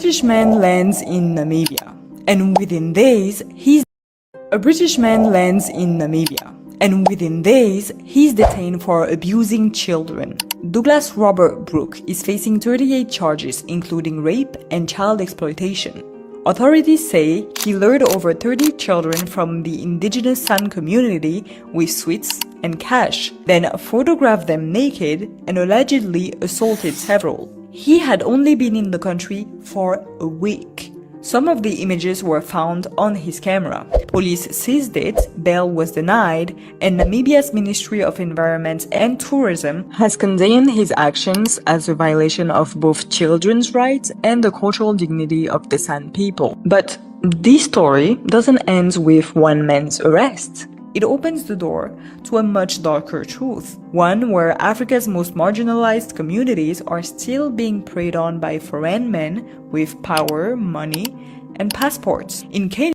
British man lands in Namibia, and within days, he's detained for abusing children. Douglas Robert Brook is facing 38 charges, including rape and child exploitation. Authorities say he lured over 30 children from the indigenous San community with sweets and cash, then photographed them naked and allegedly assaulted several. He had only been in the country for a week. Some of the images were found on his camera. Police seized it, bail was denied, and Namibia's Ministry of Environment and Tourism has condemned his actions as a violation of both children's rights and the cultural dignity of the San people. But this story doesn't end with one man's arrest. It opens the door to a much darker truth, one where Africa's most marginalized communities are still being preyed on by foreign men with power, money, and passports. In Kenya,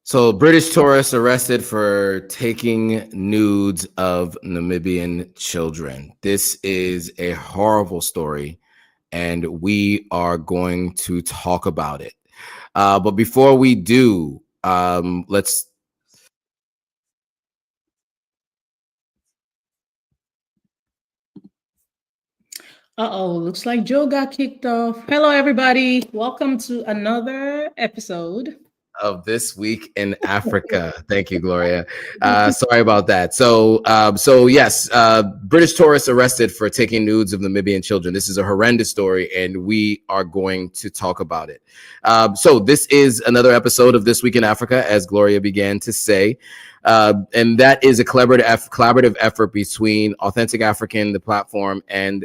So British tourists arrested for taking nudes of Namibian children. This is a horrible story, and we are going to talk about it. But before we do, let's... Looks like Joe got kicked off. Hello, everybody. Welcome to another episode of This Week in Africa. Thank you, Gloria. Sorry about that. So yes, British tourists arrested for taking nudes of Namibian children. This is a horrendous story, and we are going to talk about it. So this is another episode of This Week in Africa, as Gloria began to say. And that is a collaborative effort between Authentic African, the platform, and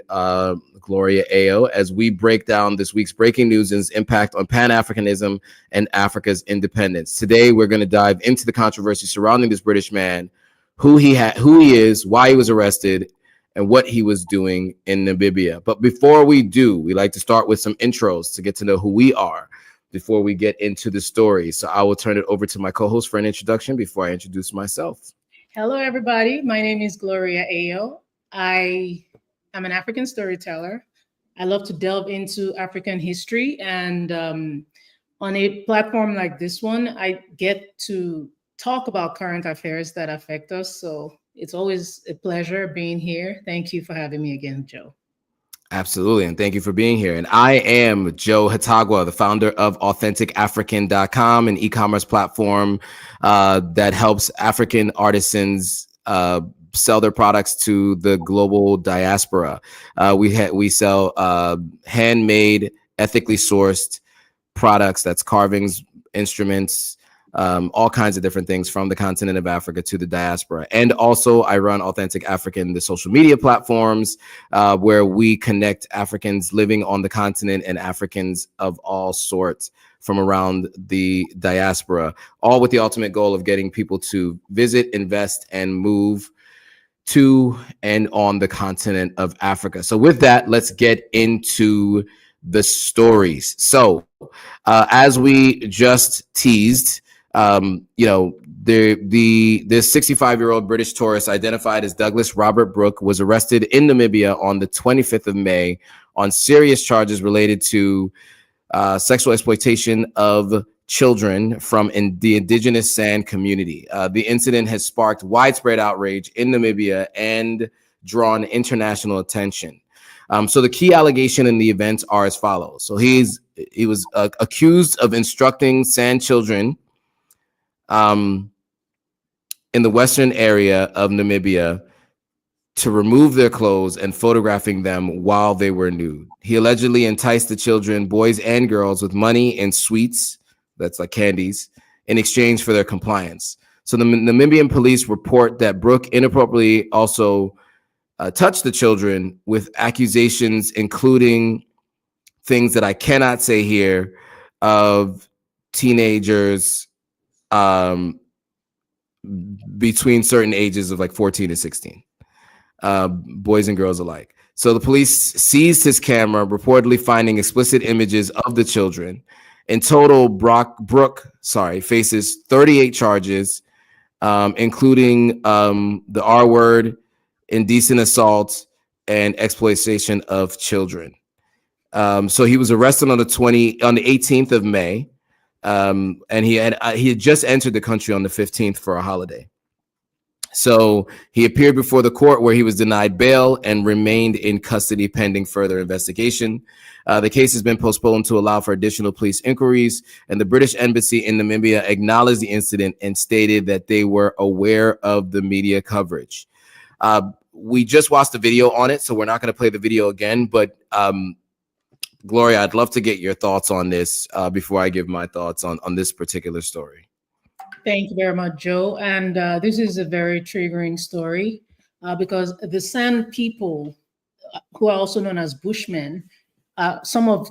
Gloria AO, as we break down this week's breaking news and its impact on Pan-Africanism and Africa's independence. Today, we're going to dive into the controversy surrounding this British man, who he is, why he was arrested, and what he was doing in Namibia. But before we do, we like to start with some intros to get to know who we are before we get into the story. So I will turn it over to my co-host for an introduction before I introduce myself. Hello, everybody. My name is Gloria AO. I am an African storyteller. I love to delve into African history, and on a platform like this one, I get to talk about current affairs that affect us. So it's always a pleasure being here. Thank you for having me again, Joe. Absolutely. And thank you for being here. And I am Joe Hatagwa, the founder of AuthenticAfrican.com, an e-commerce platform that helps African artisans sell their products to the global diaspora. We sell handmade, ethically sourced products, that's carvings, instruments, all kinds of different things from the continent of Africa to the diaspora. And also I run Authentic African, the social media platforms, where we connect Africans living on the continent and Africans of all sorts from around the diaspora, all with the ultimate goal of getting people to visit, invest, and move to and on the continent of Africa. So with that, let's get into the stories. So as we just teased, this 65-year-old British tourist identified as Douglas Robert Brook was arrested in Namibia on the 25th of May on serious charges related to sexual exploitation of children from the indigenous San community. The incident has sparked widespread outrage in Namibia and drawn international attention. So the key allegation in the events are as follows. So he was accused of instructing San children in the western area of Namibia to remove their clothes and photographing them while they were nude. He allegedly enticed the children, boys and girls, with money and sweets, that's like candies, in exchange for their compliance. So the Namibian police report that Brook inappropriately also touched the children with accusations, including things that I cannot say here, of teenagers between certain ages of like 14 and 16, boys and girls alike. So the police seized his camera, reportedly finding explicit images of the children. In total, Brook faces 38 charges, including the R word, indecent assault, and exploitation of children. So he was arrested on the 18th of May, and he had just entered the country on the 15th for a holiday. So he appeared before the court where he was denied bail and remained in custody pending further investigation. The case has been postponed to allow for additional police inquiries, and the British Embassy in Namibia acknowledged the incident and stated that they were aware of the media coverage. We just watched the video on it, so we're not going to play the video again, but Gloria, I'd love to get your thoughts on this before I give my thoughts on this particular story. Thank you very much, Joe. And this is a very triggering story because the San people, who are also known as Bushmen, some of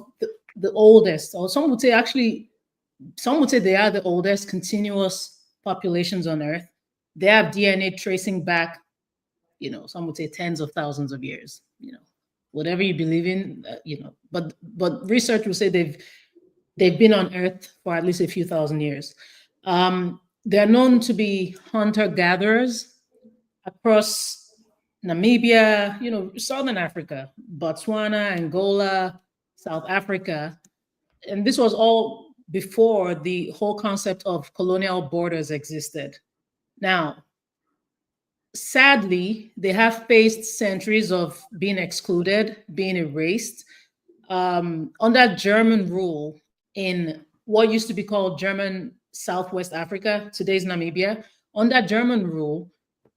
the oldest, or some would say they are the oldest continuous populations on Earth. They have DNA tracing back, some would say tens of thousands of years, whatever you believe in, but research will say they've been on Earth for at least a few thousand years. They're known to be hunter-gatherers across Namibia, Southern Africa, Botswana, Angola, South Africa. And this was all before the whole concept of colonial borders existed. Now, sadly, they have faced centuries of being excluded, being erased, under German rule in what used to be called German Southwest Africa, today's Namibia. Under German rule,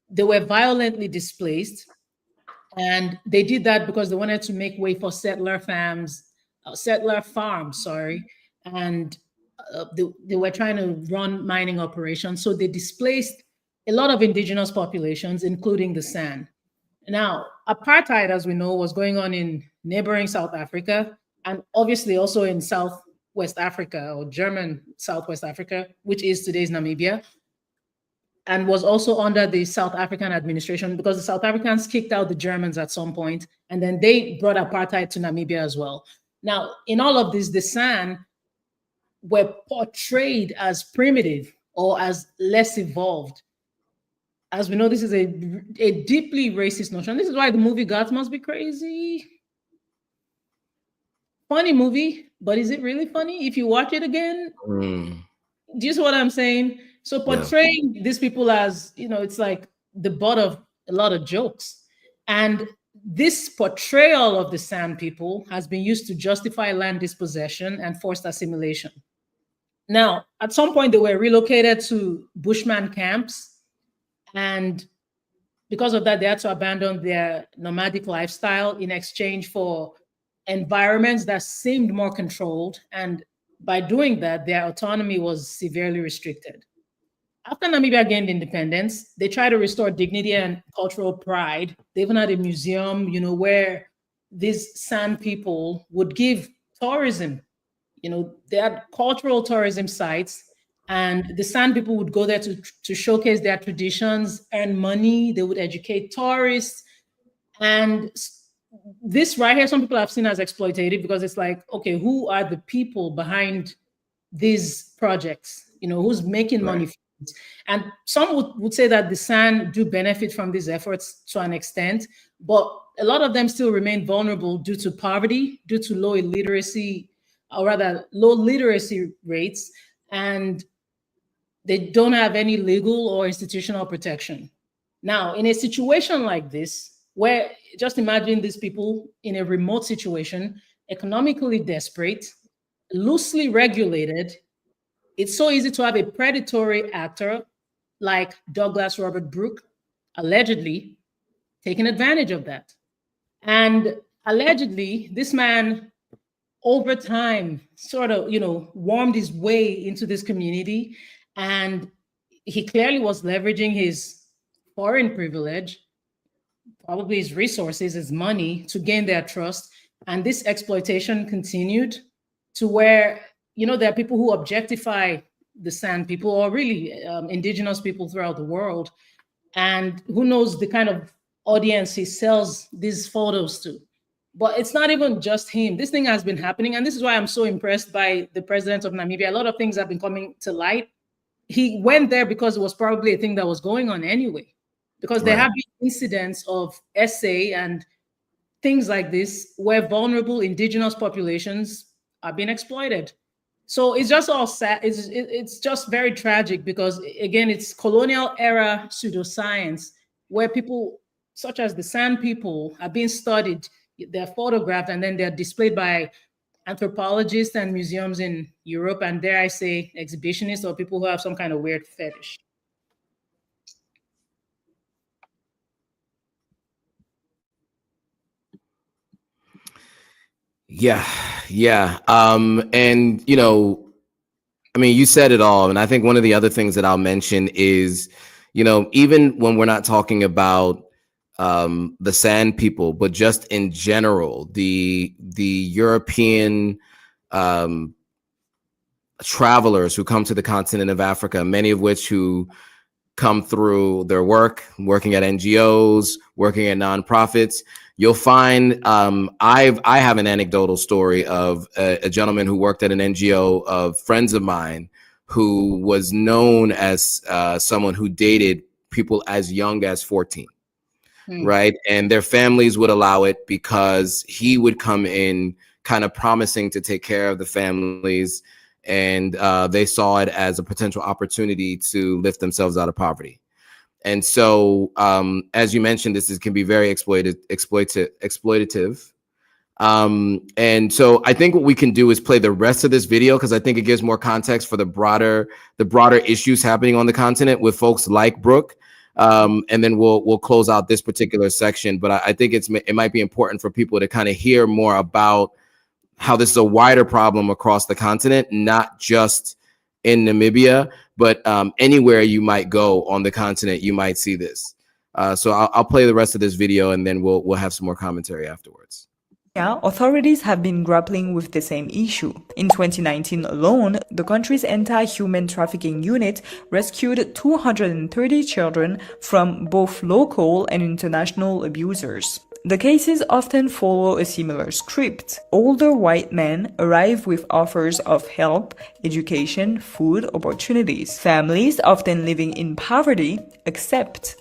they were violently displaced, and they did that because they wanted to make way for settler farms, and they were trying to run mining operations. So they displaced a lot of indigenous populations, including the San. Now, apartheid, as we know, was going on in neighboring South Africa, and obviously also in Southwest Africa, or German Southwest Africa, which is today's Namibia, and was also under the South African administration because the South Africans kicked out the Germans at some point, and then they brought apartheid to Namibia as well. Now, in all of this, the San were portrayed as primitive or as less evolved. As we know, this is a deeply racist notion. This is why the movie Gods Must Be Crazy. Funny movie, but is it really funny if you watch it again? Do you see what I'm saying? So portraying these people as, it's like the butt of a lot of jokes. And this portrayal of the San people has been used to justify land dispossession and forced assimilation. Now, at some point, they were relocated to Bushman camps. And because of that, they had to abandon their nomadic lifestyle in exchange for environments that seemed more controlled. And by doing that, their autonomy was severely restricted. After Namibia gained independence, they tried to restore dignity and cultural pride. They even had a museum, where these San people would give tourism. They had cultural tourism sites, and the San people would go there to showcase their traditions, earn money. They would educate tourists. And this right here, some people have seen as exploitative because it's like, okay, who are the people behind these projects? Who's making money from it? And some would say that the San do benefit from these efforts to an extent, but a lot of them still remain vulnerable due to poverty, due to low literacy rates, and they don't have any legal or institutional protection. Now, in a situation like this, where just imagine these people in a remote situation, economically desperate, loosely regulated, it's so easy to have a predatory actor like Douglas Robert Brook, allegedly taking advantage of that. And allegedly, this man, over time, sort of, warmed his way into this community. And he clearly was leveraging his foreign privilege, probably his resources, his money, to gain their trust. And this exploitation continued to where, there are people who objectify the San people, or really indigenous people throughout the world. And who knows the kind of audience he sells these photos to. But it's not even just him. This thing has been happening. And this is why I'm so impressed by the president of Namibia. A lot of things have been coming to light. He went there because it was probably a thing that was going on anyway. Because there have been incidents of SA and things like this where vulnerable indigenous populations are being exploited. So it's just all sad. It's just very tragic because, again, it's colonial era pseudoscience where people such as the San people are being studied, they're photographed, and then they're displayed by anthropologists and museums in Europe, and dare I say exhibitionists or people who have some kind of weird fetish. Yeah, yeah. And I mean, you said it all. And I think one of the other things that I'll mention is, even when we're not talking about the Sand people, but just in general, the European travelers who come to the continent of Africa, many of which who come through their working at NGOs, working at nonprofits, you'll find I have an anecdotal story of a gentleman who worked at an NGO of friends of mine who was known as someone who dated people as young as 14, right? And their families would allow it because he would come in kind of promising to take care of the families, and they saw it as a potential opportunity to lift themselves out of poverty. And so, as you mentioned, this can be very exploitative. And so I think what we can do is play the rest of this video because I think it gives more context for the broader issues happening on the continent with folks like Brook. And then we'll close out this particular section. But I think it might be important for people to kind of hear more about how this is a wider problem across the continent, not just in Namibia, but anywhere you might go on the continent, you might see this. So I'll play the rest of this video and then we'll have some more commentary afterwards. Yeah, authorities have been grappling with the same issue. In 2019 alone, the country's anti-human trafficking unit rescued 230 children from both local and international abusers. The cases often follow a similar script. Older white men arrive with offers of help, education, food, opportunities. Families, often living in poverty, accept.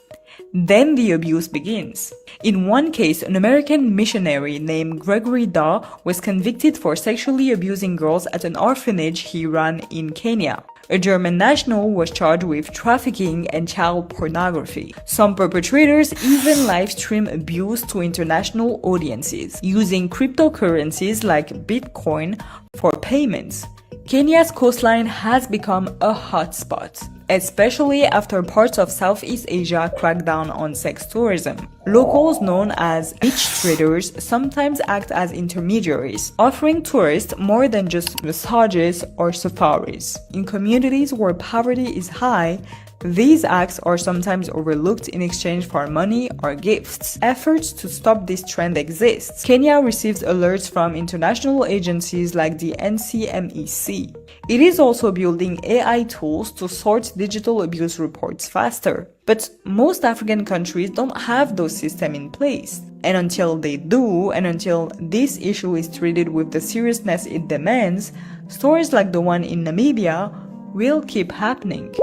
Then the abuse begins. In one case, an American missionary named Gregory Daw was convicted for sexually abusing girls at an orphanage he ran in Kenya. A German national was charged with trafficking and child pornography. Some perpetrators even live-stream abuse to international audiences, using cryptocurrencies like Bitcoin for payments. Kenya's coastline has become a hotspot, especially after parts of Southeast Asia crack down on sex tourism. Locals known as beach traders sometimes act as intermediaries, offering tourists more than just massages or safaris. In communities where poverty is high, these acts are sometimes overlooked in exchange for money or gifts. Efforts to stop this trend exist. Kenya receives alerts from international agencies like the NCMEC. It is also building AI tools to sort digital abuse reports faster. But most African countries don't have those systems in place. And until they do, and until this issue is treated with the seriousness it demands, stories like the one in Namibia will keep happening.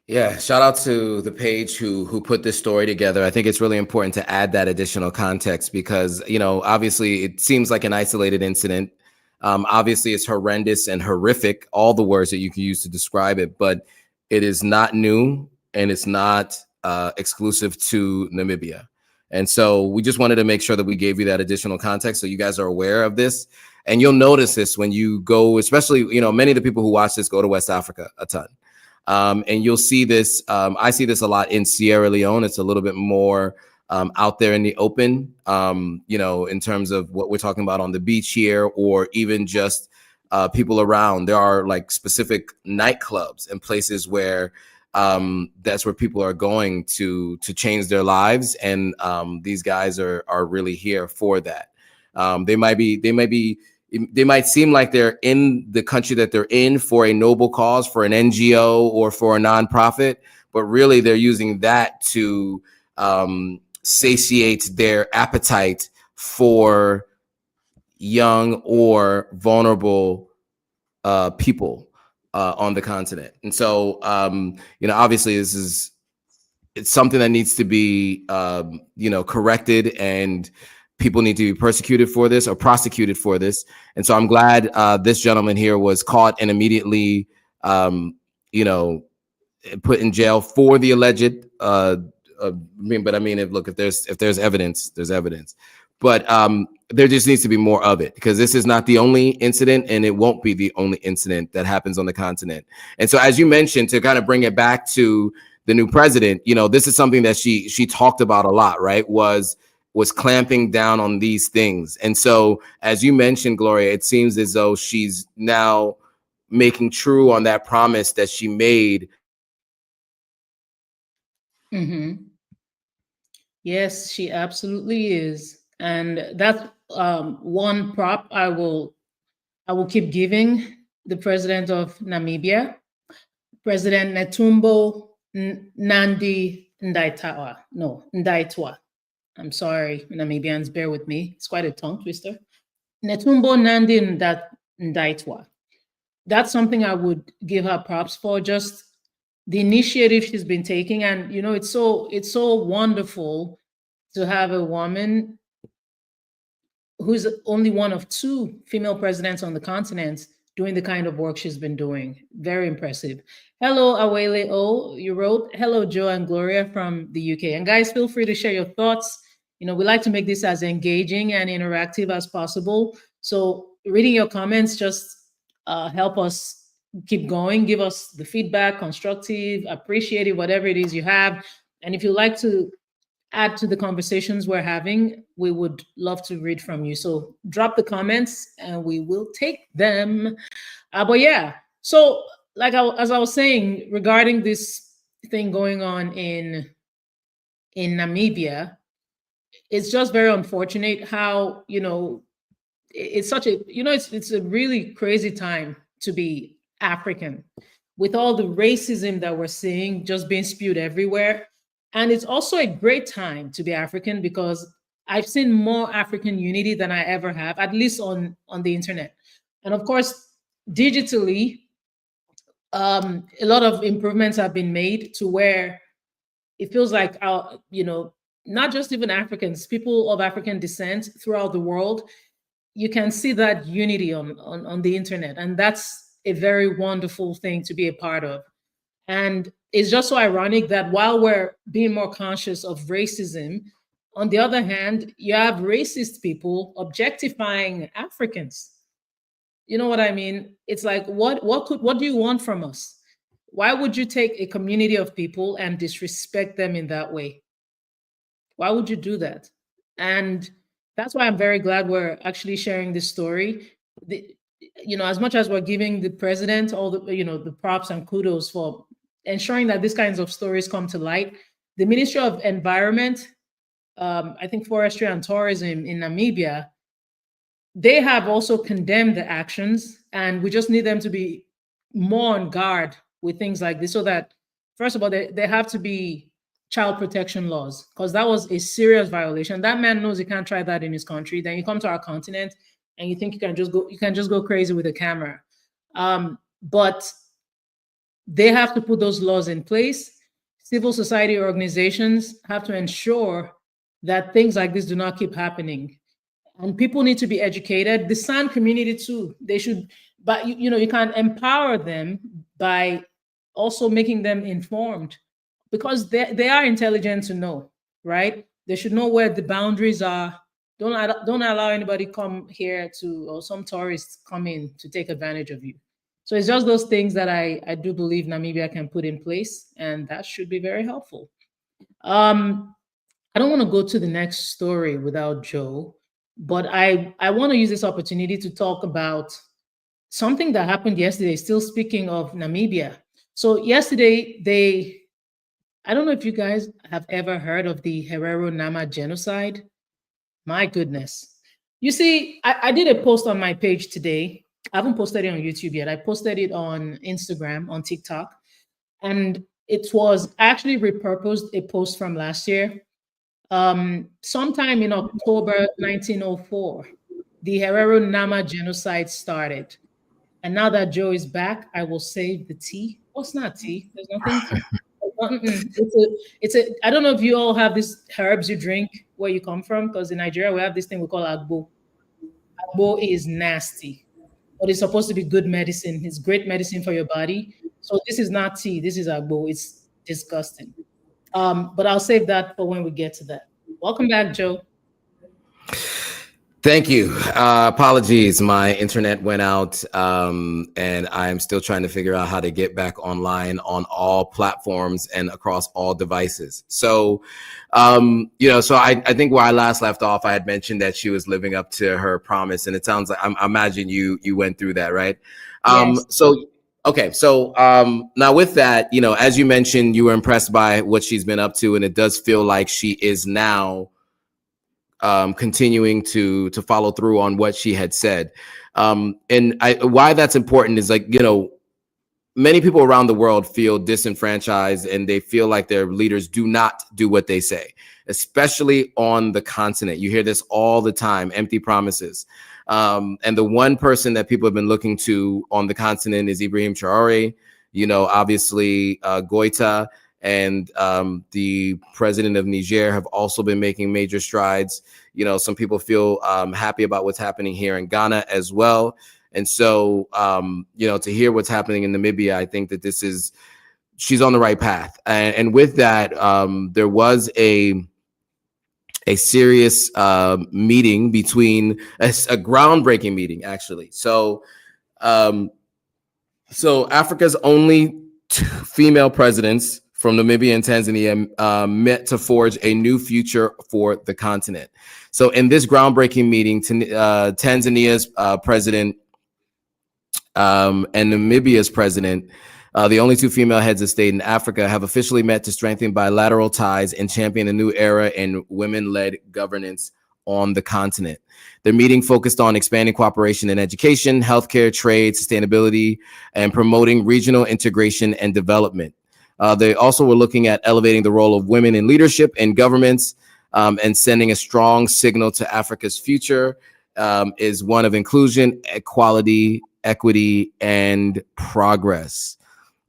Yeah, shout out to the page who put this story together. I think it's really important to add that additional context because, obviously it seems like an isolated incident. Obviously it's horrendous and horrific, all the words that you can use to describe it, but it is not new and it's not exclusive to Namibia. And so we just wanted to make sure that we gave you that additional context so you guys are aware of this. And you'll notice this when you go, especially, many of the people who watch this go to West Africa a ton. And you'll see this. I see this a lot in Sierra Leone. It's a little bit more out there in the open, in terms of what we're talking about on the beach here, or even just people around. There are like specific nightclubs and places where that's where people are going to change their lives. And these guys are really here for that. They might seem like they're in the country that they're in for a noble cause, for an NGO or for a nonprofit, but really they're using that to satiate their appetite for young or vulnerable people on the continent. And so, obviously this is it's something that needs to be, corrected, and people need to be persecuted for this or prosecuted for this. And so I'm glad this gentleman here was caught and immediately, put in jail for the alleged. If there's evidence, there's evidence. But there just needs to be more of it, because this is not the only incident, and it won't be the only incident that happens on the continent. And so, as you mentioned, to kind of bring it back to the new president, this is something that she talked about a lot, right? Was clamping down on these things. And so, as you mentioned, Gloria, it seems as though she's now making true on that promise that she made. Mm-hmm. Yes, she absolutely is. And that's one prop I will keep giving the president of Namibia, President Netumbo Nandi Ndaitwa. No, Ndaitwa. I'm sorry, Namibians, bear with me. It's quite a tongue twister. Netumbo Nandi Ndaitwa. That's something I would give her props for, just the initiative she's been taking. And it's so wonderful to have a woman who's only one of 2 female presidents on the continent doing the kind of work she's been doing. Very impressive. Hello, Awele O. You wrote, hello, Joe and Gloria from the UK. And guys, feel free to share your thoughts. We like to make this as engaging and interactive as possible. So reading your comments just help us keep going. Give us the feedback, constructive, appreciative, whatever it is you have. And if you'd like to add to the conversations we're having, we would love to read from you. So drop the comments and we will take them. But yeah, so as I was saying, regarding this thing going on in Namibia, it's just very unfortunate how, it's such a, it's a really crazy time to be African, with all the racism that we're seeing just being spewed everywhere. And it's also a great time to be African, because I've seen more African unity than I ever have, at least on the internet. And of course, digitally, a lot of improvements have been made to where it feels like not just even Africans, people of African descent throughout the world, you can see that unity on the internet. And that's a very wonderful thing to be a part of. And it's just so ironic that while we're being more conscious of racism, on the other hand, you have racist people objectifying Africans. You know what I mean? It's like, what do you want from us? Why would you take a community of people and disrespect them in that way? Why would you do that? And that's why I'm very glad we're actually sharing this story. As much as we're giving the president all the props and kudos for ensuring that these kinds of stories come to light, the Ministry of Environment, I think Forestry and Tourism in Namibia, they have also condemned the actions, and we just need them to be more on guard with things like this, so that, first of all, there have to be child protection laws, because that was a serious violation. That man knows he can't try that in his country. Then you come to our continent and you think you can just go crazy with a camera. But they have to put those laws in place. Civil society organizations have to ensure that things like this do not keep happening. And people need to be educated. The San community too, they should, but you can empower them by also making them informed, because they are intelligent to know, right? They should know where the boundaries are. Don't allow anybody come here or some tourists come in to take advantage of you. So it's just those things that I do believe Namibia can put in place, and that should be very helpful. I don't want to go to the next story without Joe, but I want to use this opportunity to talk about something that happened yesterday, still speaking of Namibia. So yesterday, I don't know if you guys have ever heard of the Herero Nama Genocide. My goodness. You see, I did a post on my page today. I haven't posted it on YouTube yet. I posted it on Instagram, on TikTok. And it was actually repurposed a post from last year. Sometime in October 1904, the Herero Nama Genocide started. And now that Joe is back, I will save the tea. Oh, it's not tea. There's nothing. I don't know if you all have these herbs you drink where you come from, because in Nigeria we have this thing we call agbo. Agbo is nasty, but it's supposed to be good medicine. It's great medicine for your body. So this is not tea. This is agbo. It's disgusting. But I'll save that for when we get to that. Welcome back, Joe. Thank you. Apologies, my internet went out, and I'm still trying to figure out how to get back online on all platforms and across all devices. So, so I think where I last left off, I had mentioned that she was living up to her promise, and it sounds like I imagine you went through that, right? Yes. So now with that, as you mentioned, you were impressed by what she's been up to, and it does feel like she is now continuing to follow through on what she had said. Why that's important is many people around the world feel disenfranchised, and they feel like their leaders do not do what they say, especially on the continent. You hear this all the time, empty promises. And the one person that people have been looking to on the continent is Ibrahim Traore, obviously Goita, and the president of Niger have also been making major strides. Some people feel happy about what's happening here in Ghana as well. And so, to hear what's happening in Namibia, I think that she's on the right path. And with that, there was a serious meeting between a groundbreaking meeting, actually. So Africa's only two female presidents from Namibia and Tanzania met to forge a new future for the continent. So in this groundbreaking meeting, Tanzania's president and Namibia's president, the only two female heads of state in Africa, have officially met to strengthen bilateral ties and champion a new era in women-led governance on the continent. Their meeting focused on expanding cooperation in education, healthcare, trade, sustainability, and promoting regional integration and development. They also were looking at elevating the role of women in leadership and governments, and sending a strong signal to Africa's future is one of inclusion, equality, equity, and progress.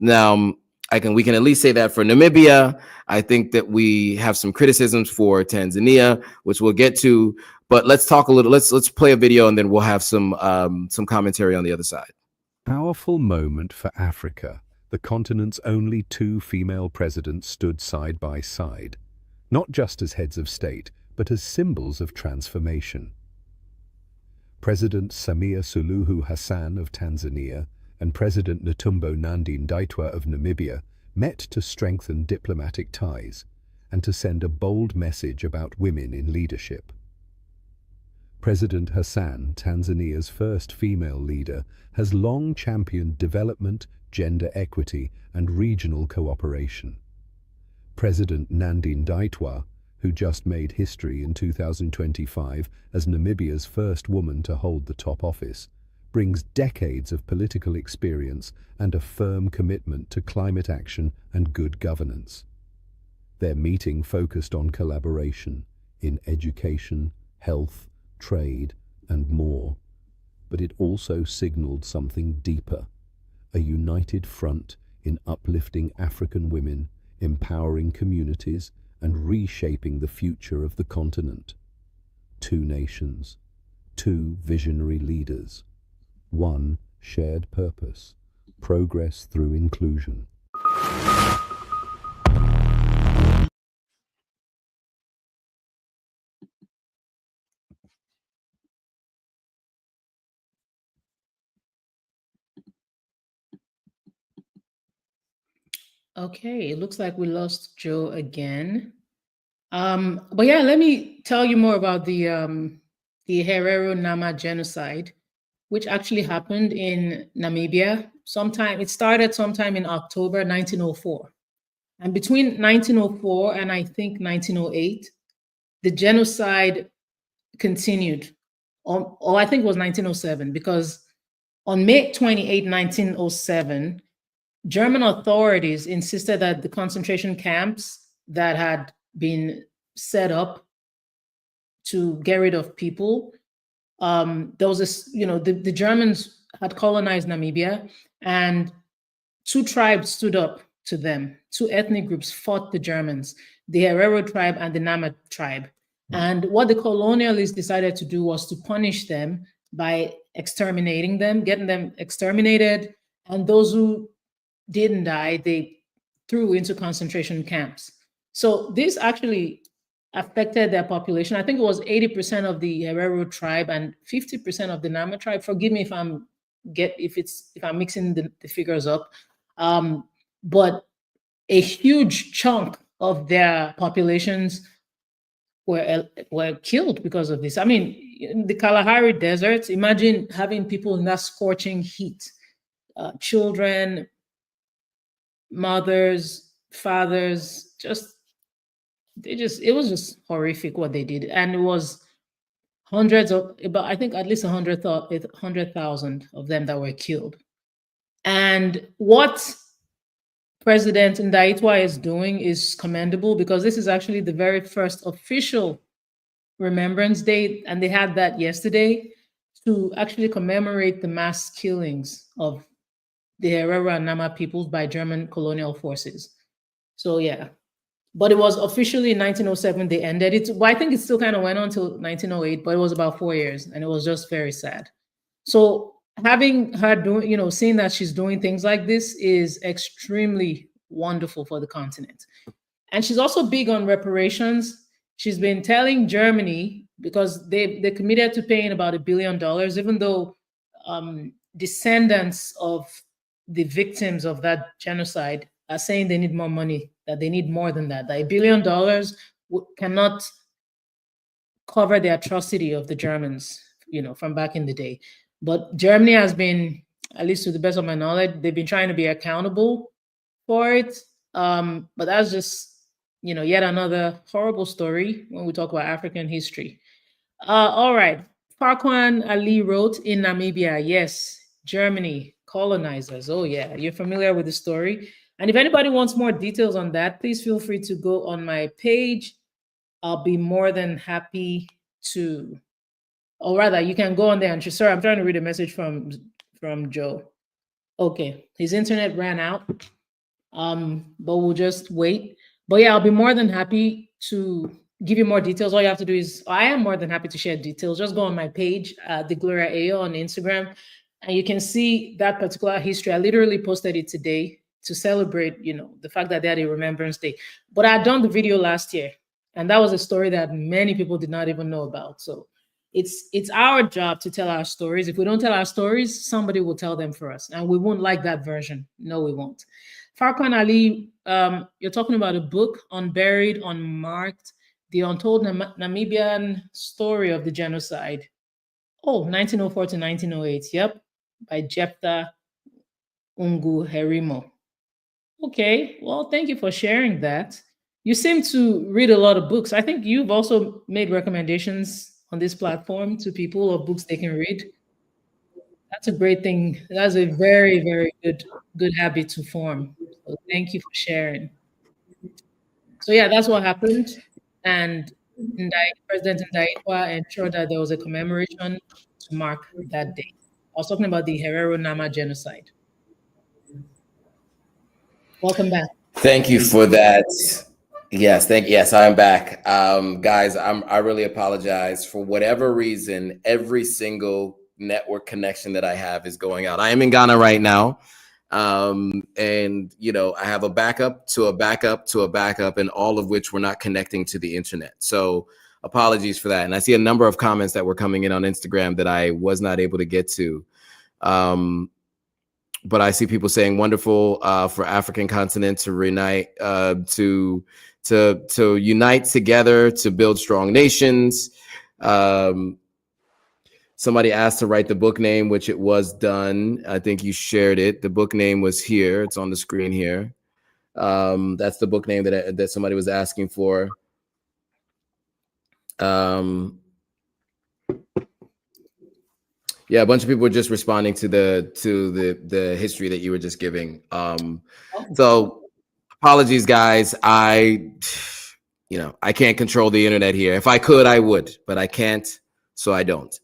Now, we can at least say that for Namibia. I think that we have some criticisms for Tanzania, which we'll get to. But let's talk a little. Let's play a video, and then we'll have some commentary on the other side. Powerful moment for Africa. The continent's only two female presidents stood side by side, not just as heads of state, but as symbols of transformation. President Samia Suluhu Hassan of Tanzania and President Netumbo Nandi-Ndaitwah of Namibia met to strengthen diplomatic ties and to send a bold message about women in leadership. President Hassan, Tanzania's first female leader, has long championed development, gender equity, and regional cooperation. President Nandi-Ndaitwah, who just made history in 2025 as Namibia's first woman to hold the top office, brings decades of political experience and a firm commitment to climate action and good governance. Their meeting focused on collaboration in education, health, trade, and more, but it also signaled something deeper, a united front in uplifting African women, empowering communities, and reshaping the future of the continent. Two nations, two visionary leaders, one shared purpose, progress through inclusion. Okay, it looks like we lost Joe again. But yeah, let me tell you more about the Herero Nama Genocide, which actually happened in Namibia. It started sometime in October 1904. And between 1904 and I think 1908, the genocide continued. Or I think it was 1907, because on May 28, 1907, German authorities insisted that the concentration camps that had been set up to get rid of people, there was this, the Germans had colonized Namibia, and two tribes stood up to them. Two ethnic groups fought the Germans, the Herero tribe and the Nama tribe. And what the colonialists decided to do was to punish them by exterminating them, getting them exterminated. And those who didn't die, they threw into concentration camps. So this actually affected their population. I think it was 80% of the Herero tribe and 50% of the Nama tribe. Forgive me if I'm mixing the figures up. But a huge chunk of their populations were killed because of this. I mean, in the Kalahari deserts, imagine having people in that scorching heat, children, mothers, fathers, it was just horrific what they did. And it was hundreds of, about, I think at least 100,000 of them that were killed. And what President Ndaitwa is doing is commendable, because this is actually the very first official Remembrance Day, and they had that yesterday, to actually commemorate the mass killings of the Herero and Nama peoples by German colonial forces. So yeah, but it was officially in 1907 they ended it. Well, I think it still kind of went on till 1908, but it was about 4 years, and it was just very sad. So having her doing, seeing that she's doing things like this is extremely wonderful for the continent. And she's also big on reparations. She's been telling Germany, because they committed to paying about $1 billion, even though descendants of the victims of that genocide are saying they need more money, that they need more than that. That $1 billion cannot cover the atrocity of the Germans, from back in the day. But Germany has been, at least to the best of my knowledge, they've been trying to be accountable for it. But that's just, yet another horrible story when we talk about African history. All right. Farquhar Ali wrote, in Namibia, yes, Germany, colonizers. Oh yeah, you're familiar with the story. And if anybody wants more details on that, please feel free to go on my page. I'll be more than happy to, or rather, you can go on there and just, sorry, I'm trying to read a message from Joe. Okay, his internet ran out, but we'll just wait. But yeah, I'll be more than happy to give you more details. All you have to do is, I am more than happy to share details. Just go on my page, the Gloria Ayo on Instagram, and you can see that particular history. I literally posted it today to celebrate, the fact that they had a Remembrance Day. But I had done the video last year, and that was a story that many people did not even know about. So it's our job to tell our stories. If we don't tell our stories, somebody will tell them for us, and we won't like that version. No, we won't. Farquhar Ali, you're talking about a book, Unburied, Unmarked, The Untold Namibian Story of the Genocide. Oh, 1904 to 1908. Yep, by Jephthah Ungu Herimo. Okay, well, thank you for sharing that. You seem to read a lot of books. I think you've also made recommendations on this platform to people of books they can read. That's a great thing. That's a very, very good habit to form. So thank you for sharing. So yeah, that's what happened. And President Ndaitwa ensured that there was a commemoration to mark that day. I was talking about the Herero Nama genocide. Welcome back. Thank you for that. Yes, I'm back. Guys, I really apologize. For whatever reason, every single network connection that I have is going out. I am in Ghana right now. And I have a backup to a backup to a backup, and all of which were not connecting to the internet. So apologies for that. And I see a number of comments that were coming in on Instagram that I was not able to get to. But I see people saying wonderful for African continent to reunite, to unite together to build strong nations. Somebody asked to write the book name, which it was done. I think you shared it. The book name was here. It's on the screen here. That's the book name that somebody was asking for. Yeah, a bunch of people were just responding to the history that you were just giving. So apologies, guys. I can't control the internet here. If I could, I would, but I can't, so I don't.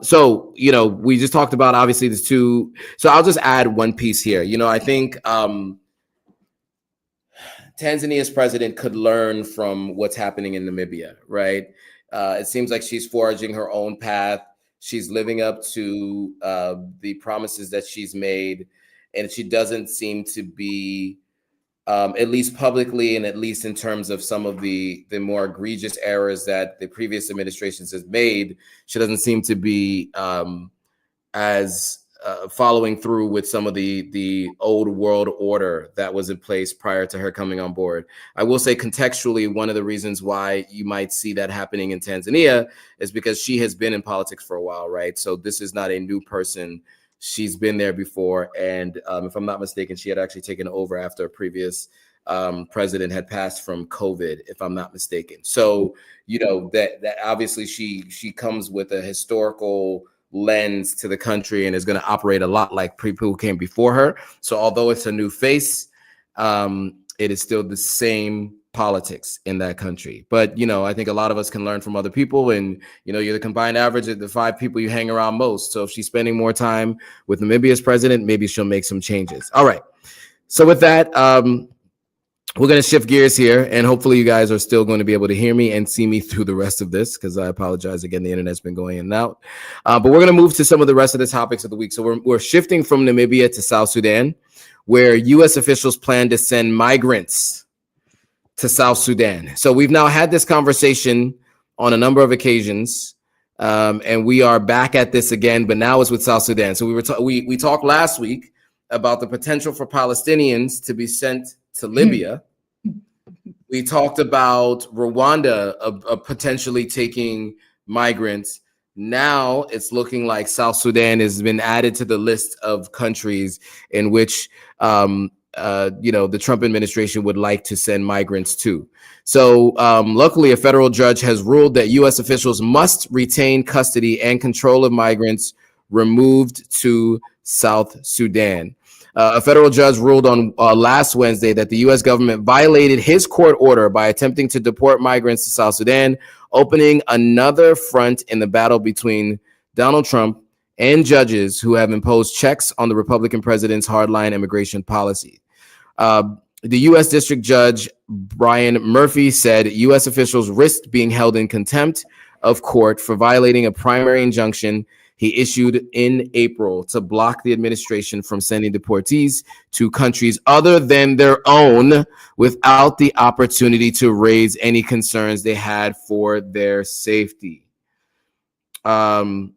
So we just talked about obviously the two. So I'll just add one piece here. I think Tanzania's president could learn from what's happening in Namibia, right? It seems like she's forging her own path. She's living up to the promises that she's made, and she doesn't seem to be, at least publicly and at least in terms of some of the more egregious errors that the previous administrations have made, she doesn't seem to be as following through with some of the old world order that was in place prior to her coming on board. I will say contextually, one of the reasons why you might see that happening in Tanzania is because she has been in politics for a while, right? So this is not a new person. She's been there before. And if I'm not mistaken, she had actually taken over after a previous president had passed from COVID, if I'm not mistaken. So, you know, that obviously she comes with a historical lens to the country and is going to operate a lot like people who came before her. So although it's a new face, it is still the same politics in that country. But, you know, I think a lot of us can learn from other people, and, you know, you're the combined average of the 5 people you hang around most. So if she's spending more time with Namibia's president, maybe she'll make some changes. All right. So with that, we're going to shift gears here, and hopefully you guys are still going to be able to hear me and see me through the rest of this, because I apologize again, the internet's been going in and out. But we're going to move to some of the rest of the topics of the week. So we're shifting from Namibia to South Sudan, where U.S. officials plan to send migrants to South Sudan. So we've now had this conversation on a number of occasions, and we are back at this again, but now it's with South Sudan. So we talked last week about the potential for Palestinians to be sent to Libya. We talked about Rwanda potentially taking migrants. Now it's looking like South Sudan has been added to the list of countries in which you know, the Trump administration would like to send migrants to. So luckily, a federal judge has ruled that U.S. officials must retain custody and control of migrants removed to South Sudan. A federal judge ruled on last Wednesday that the U.S. government violated his court order by attempting to deport migrants to South Sudan, opening another front in the battle between Donald Trump and judges who have imposed checks on the Republican president's hardline immigration policy. The U.S. District Judge Brian Murphy said U.S. officials risked being held in contempt of court for violating a primary injunction he issued in April to block the administration from sending deportees to countries other than their own without the opportunity to raise any concerns they had for their safety. So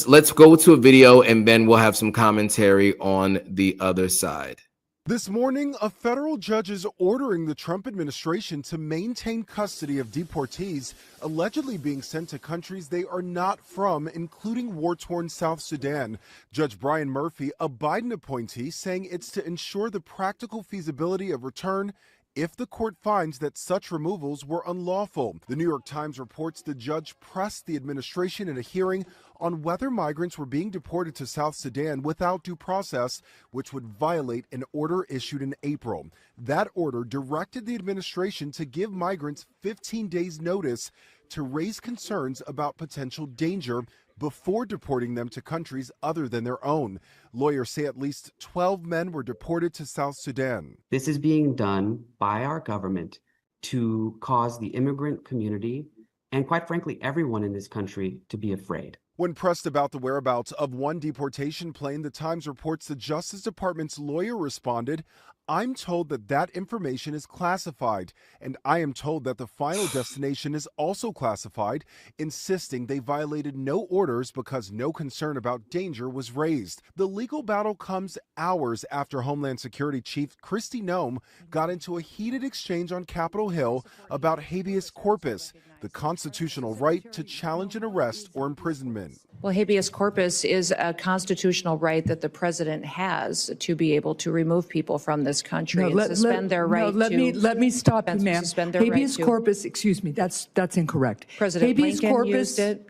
let's go to a video, and then we'll have some commentary on the other side. This morning, a federal judge is ordering the Trump administration to maintain custody of deportees allegedly being sent to countries they are not from, including war-torn South Sudan. Judge Brian Murphy, a Biden appointee, saying it's to ensure the practical feasibility of return if the court finds that such removals were unlawful. The New York Times reports the judge pressed the administration in a hearing on whether migrants were being deported to South Sudan without due process, which would violate an order issued in April. That order directed the administration to give migrants 15 days notice to raise concerns about potential danger before deporting them to countries other than their own. Lawyers say at least 12 men were deported to South Sudan. This is being done by our government to cause the immigrant community and, quite frankly, everyone in this country to be afraid. When pressed about the whereabouts of one deportation plane, the Times reports the Justice Department's lawyer responded, "I'm told that that information is classified, and I am told that the final destination is also classified," insisting they violated no orders because no concern about danger was raised. The legal battle comes hours after Homeland Security Chief Kristi Noem got into a heated exchange on Capitol Hill about habeas corpus, the constitutional right to challenge an arrest or imprisonment. Well, habeas corpus is a constitutional right that the president has to be able to remove people from this country and suspend their right to. Let me stop you, ma'am. Habeas corpus, excuse me, that's incorrect. President Lincoln used it.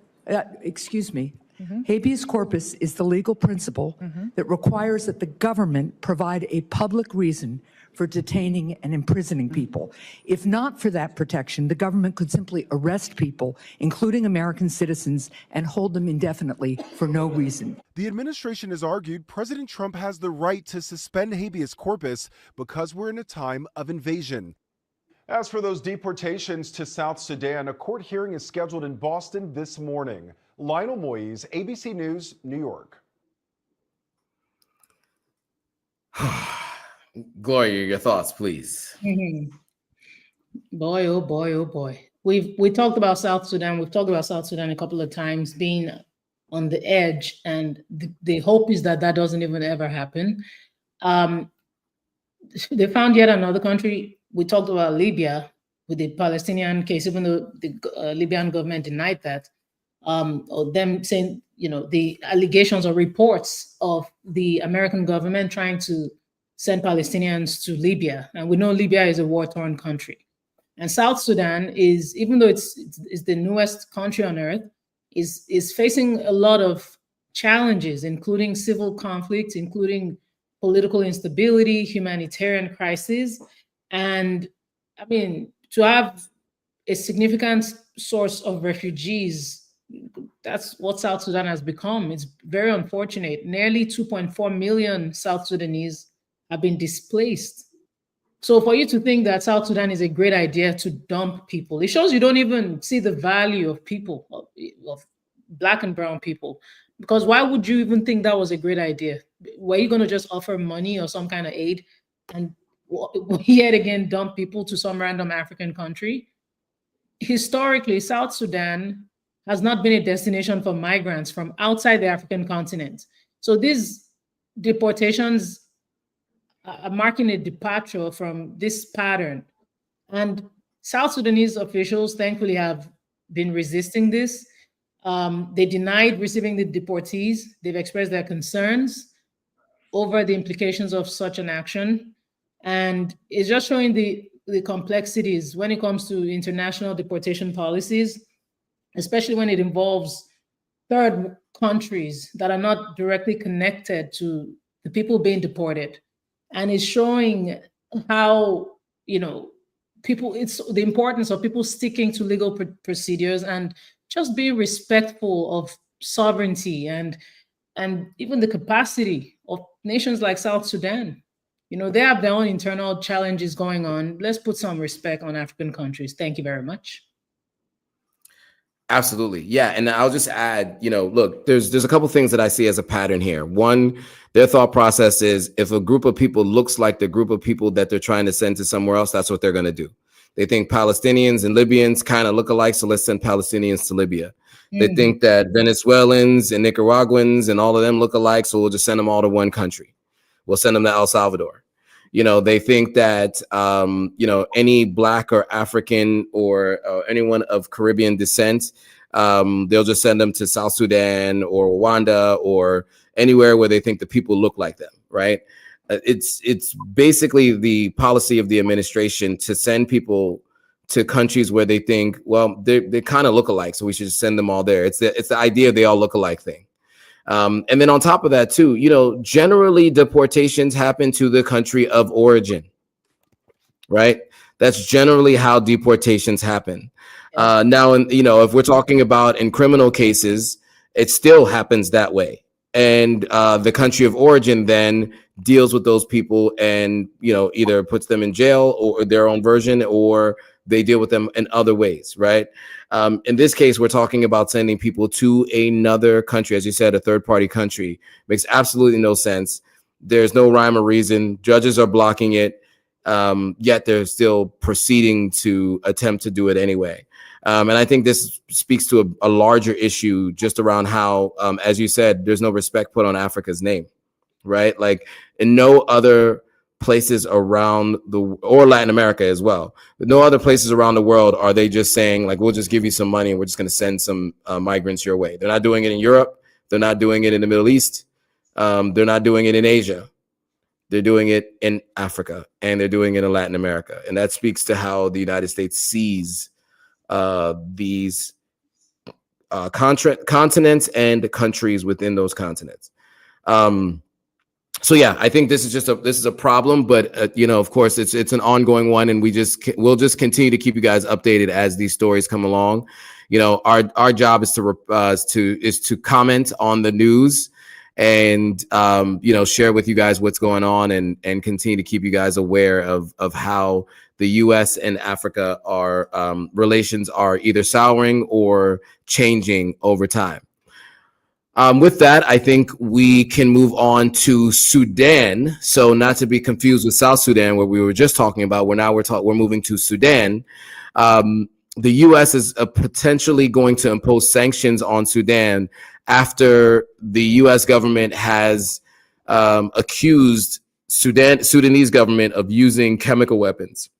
Excuse me. Habeas corpus is the legal principle that requires that the government provide a public reason for detaining and imprisoning people. If not for that protection, the government could simply arrest people, including American citizens, and hold them indefinitely for no reason. The administration has argued President Trump has the right to suspend habeas corpus because we're in a time of invasion. As for those deportations to South Sudan, a court hearing is scheduled in Boston this morning. Lionel Moise, ABC News, New York. Gloria, your thoughts, please. Boy, oh boy, oh boy. We talked about South Sudan. We've talked about South Sudan a couple of times being on the edge, and the hope is that that doesn't even ever happen. They found yet another country. We talked about Libya with the Palestinian case, even though the Libyan government denied that, or them saying, the allegations or reports of the American government trying to send Palestinians to Libya. And we know Libya is a war-torn country. And South Sudan is, even though it's the newest country on earth, is facing a lot of challenges, including civil conflict, including political instability, humanitarian crisis. And I mean, to have a significant source of refugees, that's what South Sudan has become. It's very unfortunate. Nearly 2.4 million South Sudanese have been displaced. So for you to think that South Sudan is a great idea to dump people, it shows you don't even see the value of people, of Black and brown people. Because why would you even think that was a great idea? Were you going to just offer money or some kind of aid and yet again dump people to some random African country? Historically, South Sudan has not been a destination for migrants from outside the African continent. So these deportations are marking a departure from this pattern. And South Sudanese officials, thankfully, have been resisting this. They denied receiving the deportees. They've expressed their concerns over the implications of such an action. And it's just showing the complexities when it comes to international deportation policies, especially when it involves third countries that are not directly connected to the people being deported. And it's showing how, it's the importance of people sticking to legal procedures and just being respectful of sovereignty and even the capacity of nations like South Sudan. They have their own internal challenges going on. Let's put some respect on African countries. Thank you very much. Absolutely. Yeah. And I'll just add, look, there's a couple things that I see as a pattern here. One, their thought process is if a group of people looks like the group of people that they're trying to send to somewhere else, that's what they're going to do. They think Palestinians and Libyans kind of look alike, so let's send Palestinians to Libya. They think that Venezuelans and Nicaraguans and all of them look alike, so we'll just send them all to one country. We'll send them to El Salvador. They think that, any Black or African or anyone of Caribbean descent, they'll just send them to South Sudan or Rwanda or anywhere where they think the people look like them, right? It's basically the policy of the administration to send people to countries where they think, well, they kind of look alike, so we should just send them all there. It's the idea they all look alike thing. And then on top of that, too, generally deportations happen to the country of origin, right? That's generally how deportations happen. Now, if we're talking about in criminal cases, it still happens that way. And the country of origin then deals with those people and, either puts them in jail or their own version, or they deal with them in other ways, right? In this case, we're talking about sending people to another country, as you said, a third-party country. Makes absolutely no sense. There's no rhyme or reason. Judges are blocking it, yet they're still proceeding to attempt to do it anyway. And I think this speaks to a larger issue just around how, as you said, there's no respect put on Africa's name, right? Like in no other places around or Latin America as well, but no other places around the world are they just saying like, we'll just give you some money and we're just going to send some migrants your way. They're not doing it in Europe. They're not doing it in the Middle East. They're not doing it in Asia. They're doing it in Africa and they're doing it in Latin America. And that speaks to how the United States sees these continents and the countries within those continents. So yeah, I think this is a problem, but you know, of course, it's an ongoing one, and we'll just continue to keep you guys updated as these stories come along. You know, our job is to comment on the news and you know, share with you guys what's going on, and continue to keep you guys aware of how the U.S. and Africa are relations are either souring or changing over time. With that, I think we can move on to Sudan. So, not to be confused with South Sudan, where we were just talking about. We're moving to Sudan. The U.S. is potentially going to impose sanctions on Sudan after the U.S. government has accused Sudanese government of using chemical weapons.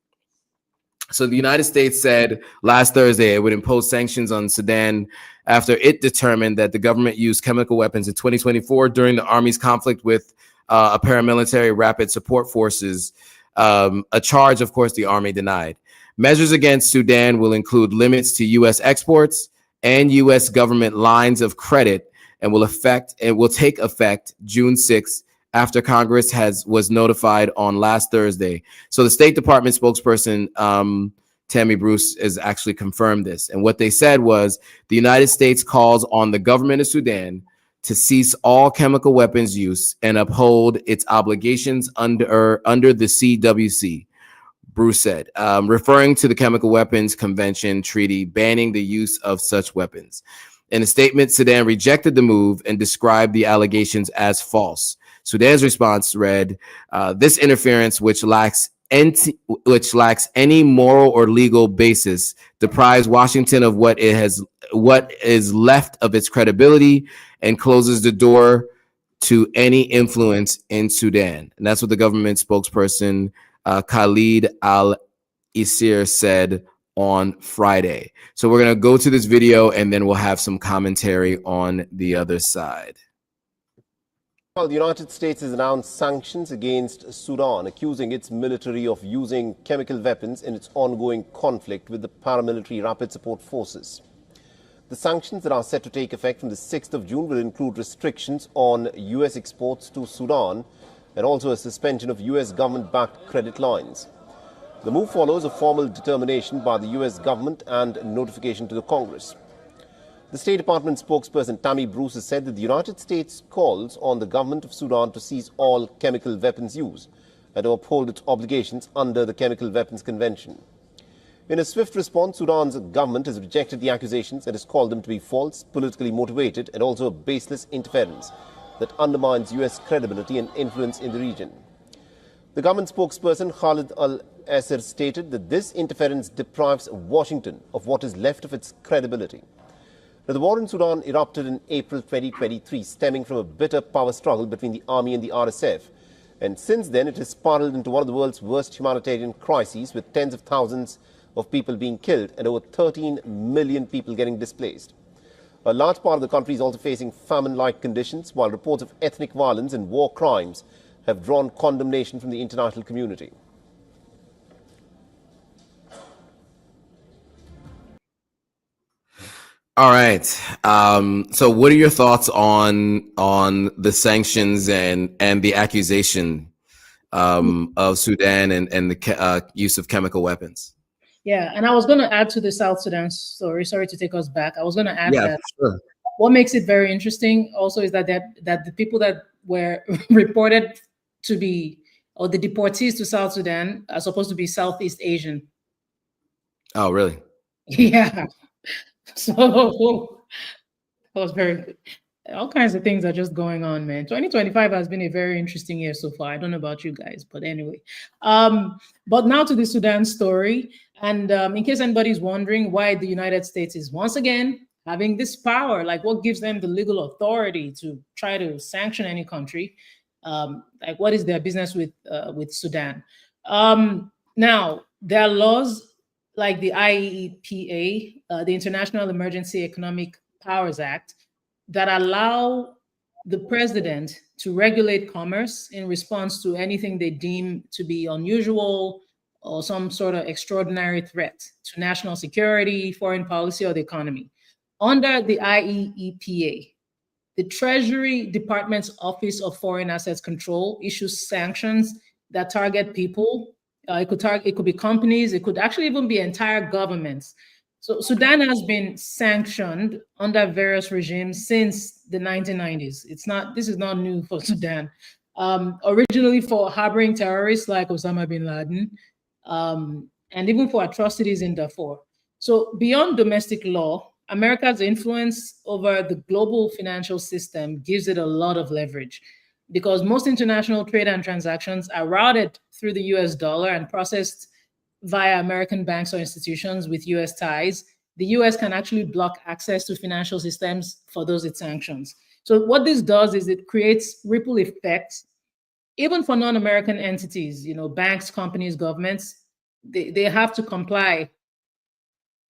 So the United States said last Thursday it would impose sanctions on Sudan after it determined that the government used chemical weapons in 2024 during the army's conflict with a paramilitary rapid support forces, a charge, of course, the army denied. Measures against Sudan will include limits to U.S. exports and U.S. government lines of credit, and will take effect June 6th, after Congress was notified on last Thursday. So the State Department spokesperson, Tammy Bruce, has actually confirmed this. And what they said was the United States calls on the government of Sudan to cease all chemical weapons use and uphold its obligations under the CWC, Bruce said, referring to the Chemical Weapons Convention treaty banning the use of such weapons. In a statement, Sudan rejected the move and described the allegations as false. Sudan's response read, this interference, which lacks any moral or legal basis, deprives Washington of what is left of its credibility and closes the door to any influence in Sudan. And that's what the government spokesperson, Khalid Al-Isir, said on Friday. So we're going to go to this video, and then we'll have some commentary on the other side. Well, the United States has announced sanctions against Sudan, accusing its military of using chemical weapons in its ongoing conflict with the paramilitary rapid support forces. The sanctions that are set to take effect from the 6th of June will include restrictions on U.S. exports to Sudan and also a suspension of U.S. government-backed credit lines. The move follows a formal determination by the U.S. government and notification to the Congress. The State Department spokesperson Tammy Bruce has said that the United States calls on the government of Sudan to cease all chemical weapons use and to uphold its obligations under the Chemical Weapons Convention. In a swift response, Sudan's government has rejected the accusations and has called them to be false, politically motivated, and also a baseless interference that undermines U.S. credibility and influence in the region. The government spokesperson Khalid Al-Isir stated that this interference deprives Washington of what is left of its credibility. Now, the war in Sudan erupted in April 2023, stemming from a bitter power struggle between the army and the RSF. And since then, it has spiraled into one of the world's worst humanitarian crises, with tens of thousands of people being killed and over 13 million people getting displaced. A large part of the country is also facing famine-like conditions, while reports of ethnic violence and war crimes have drawn condemnation from the international community. All right. So what are your thoughts on the sanctions and the accusation of Sudan and the use of chemical weapons? Yeah, and I was going to add to the South Sudan story. Sorry to take us back. I was going to add that sure. What makes it very interesting also is that the people that were reported to be, or the deportees to South Sudan, are supposed to be Southeast Asian. Oh, really? Yeah. So that was very good. All kinds of things are just going on, man. 2025 has been a very interesting year so far. I don't know about you guys, but anyway. But now to the Sudan story. And in case anybody's wondering why the United States is once again having this power, like what gives them the legal authority to try to sanction any country? Like what is their business with Sudan? Now, there are laws like the IEEPA, the International Emergency Economic Powers Act, that allow the president to regulate commerce in response to anything they deem to be unusual or some sort of extraordinary threat to national security, foreign policy, or the economy. Under the IEEPA, the Treasury Department's Office of Foreign Assets Control issues sanctions that target people. It could be companies. It could actually even be entire governments. So Sudan has been sanctioned under various regimes since the 1990s. This is not new for Sudan. Originally for harboring terrorists like Osama bin Laden, and even for atrocities in Darfur. So beyond domestic law, America's influence over the global financial system gives it a lot of leverage, because most international trade and transactions are routed through the US dollar and processed via American banks or institutions with US ties. The US can actually block access to financial systems for those it sanctions. So what this does is it creates ripple effects, even for non-American entities, banks, companies, governments. They have to comply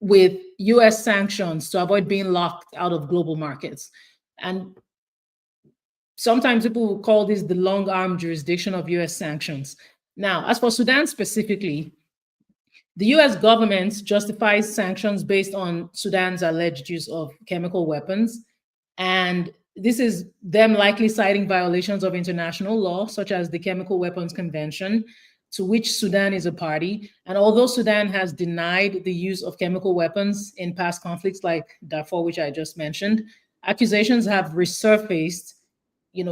with US sanctions to avoid being locked out of global markets. And sometimes people will call this the long arm jurisdiction of US sanctions. Now, as for Sudan specifically, the US government justifies sanctions based on Sudan's alleged use of chemical weapons. And this is them likely citing violations of international law, such as the Chemical Weapons Convention, to which Sudan is a party. And although Sudan has denied the use of chemical weapons in past conflicts like Darfur, which I just mentioned, accusations have resurfaced,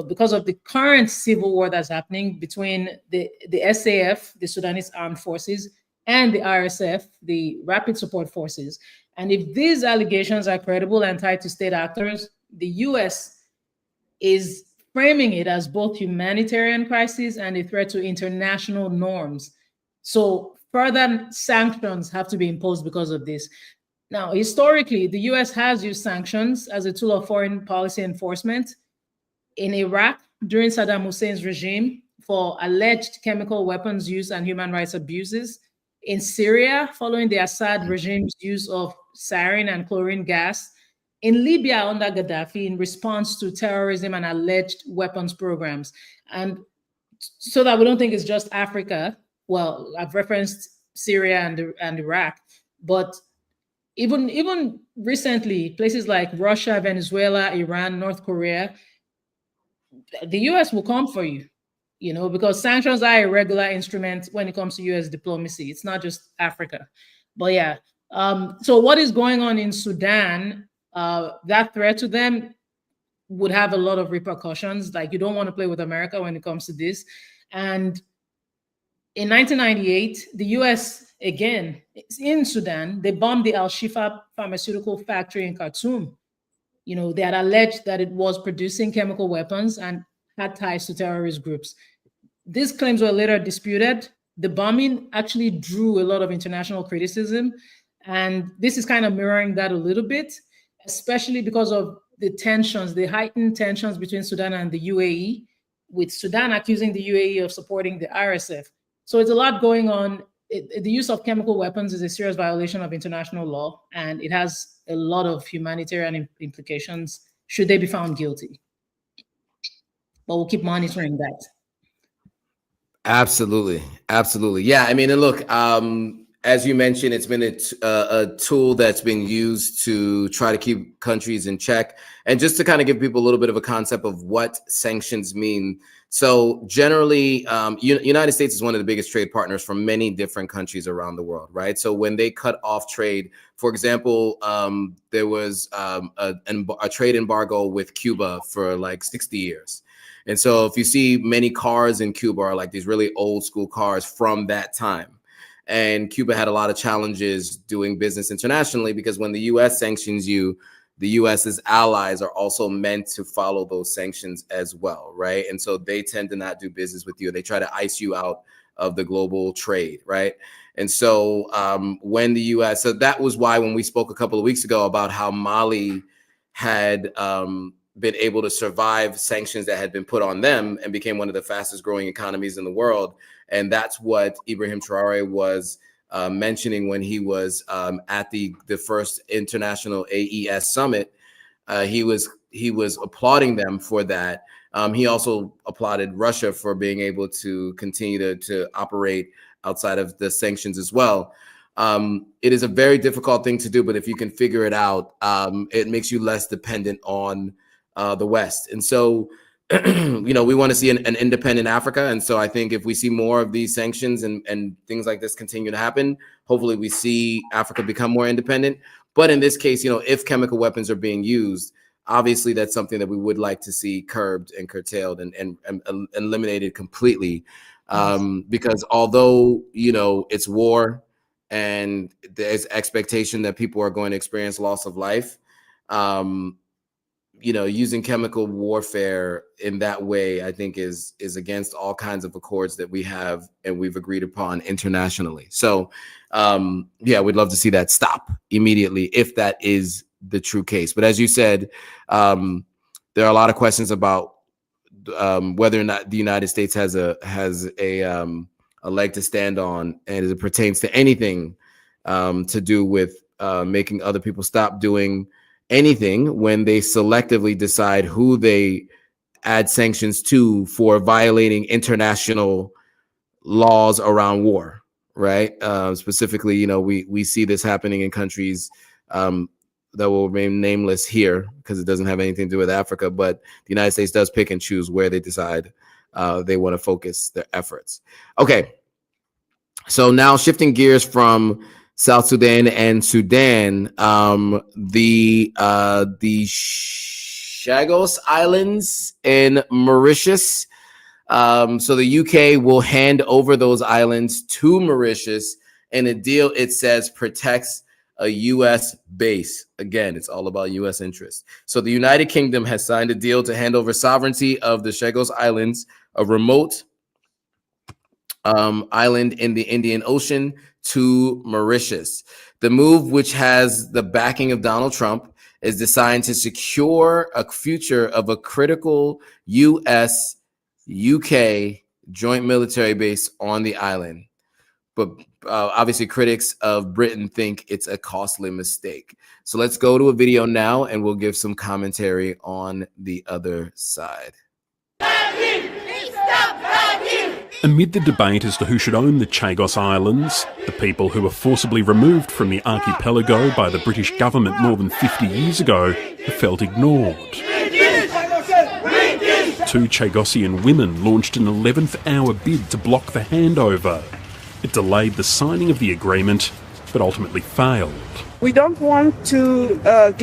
because of the current civil war that's happening between the SAF, the Sudanese Armed Forces, and the RSF, the Rapid Support Forces. And if these allegations are credible and tied to state actors, the US is framing it as both humanitarian crisis and a threat to international norms. So further sanctions have to be imposed because of this. Now, historically, the US has used sanctions as a tool of foreign policy enforcement. In Iraq, during Saddam Hussein's regime, for alleged chemical weapons use and human rights abuses. In Syria, following the Assad regime's use of sarin and chlorine gas. In Libya under Gaddafi, in response to terrorism and alleged weapons programs. And so that we don't think it's just Africa, well, I've referenced Syria and Iraq, but even recently, places like Russia, Venezuela, Iran, North Korea, the US will come for you, because sanctions are a regular instrument when it comes to US diplomacy. It's not just Africa. But yeah, so what is going on in Sudan, that threat to them would have a lot of repercussions. Like, you don't want to play with America when it comes to this. And in 1998, the US, again, in Sudan, they bombed the Al-Shifa pharmaceutical factory in Khartoum. They had alleged that it was producing chemical weapons and had ties to terrorist groups. These claims were later disputed. The bombing actually drew a lot of international criticism. And this is kind of mirroring that a little bit, especially because of the heightened tensions between Sudan and the UAE, with Sudan accusing the UAE of supporting the RSF. So it's a lot going on. The use of chemical weapons is a serious violation of international law, and it has a lot of humanitarian implications should they be found guilty. But we'll keep monitoring that. Absolutely. Yeah, I mean, and look, as you mentioned, it's been a tool that's been used to try to keep countries in check. And just to kind of give people a little bit of a concept of what sanctions mean. So generally, United States is one of the biggest trade partners for many different countries around the world, right? So when they cut off trade, for example, there was a trade embargo with Cuba for like 60 years. And so if you see many cars in Cuba are like these really old school cars from that time. And Cuba had a lot of challenges doing business internationally, because when the US sanctions you, the US's allies are also meant to follow those sanctions as well, right? And so they tend to not do business with you. They try to ice you out of the global trade, right? And so when the US, so that was why when we spoke a couple of weeks ago about how Mali had been able to survive sanctions that had been put on them and became one of the fastest growing economies in the world. And that's what Ibrahim Traore was mentioning when he was at the first international AES summit. He was applauding them for that. He also applauded Russia for being able to continue to operate outside of the sanctions as well. It is a very difficult thing to do, but if you can figure it out, it makes you less dependent on the West. And so, we want to see an independent Africa. And so I think if we see more of these sanctions and things like this continue to happen, hopefully we see Africa become more independent. But in this case, if chemical weapons are being used, obviously that's something that we would like to see curbed and curtailed and eliminated completely. Because although, it's war and there's expectation that people are going to experience loss of life, using chemical warfare in that way, I think is against all kinds of accords that we have and we've agreed upon internationally. So, we'd love to see that stop immediately if that is the true case. But as you said, there are a lot of questions about whether or not the United States has a leg to stand on, and as it pertains to anything to do with making other people stop doing anything when they selectively decide who they add sanctions to for violating international laws around war, right? Specifically, we see this happening in countries that will remain nameless here because it doesn't have anything to do with Africa, but the United States does pick and choose where they decide they want to focus their efforts. Okay, so now shifting gears from South Sudan and Sudan, the Chagos Islands in Mauritius. So the UK will hand over those islands to Mauritius in a deal, it says, protects a U.S. base. Again, it's all about U.S. interests. So the United Kingdom has signed a deal to hand over sovereignty of the Chagos Islands, a remote island in the Indian Ocean, to Mauritius. The move, which has the backing of Donald Trump, is designed to secure a future of a critical U.S.-UK joint military base on the island. But obviously critics of Britain think it's a costly mistake. So let's go to a video now and we'll give some commentary on the other side. Amid the debate as to who should own the Chagos Islands, the people who were forcibly removed from the archipelago by the British government more than 50 years ago have felt ignored. Two Chagosian women launched an 11th-hour bid to block the handover. It delayed the signing of the agreement, but ultimately failed. We don't want to hand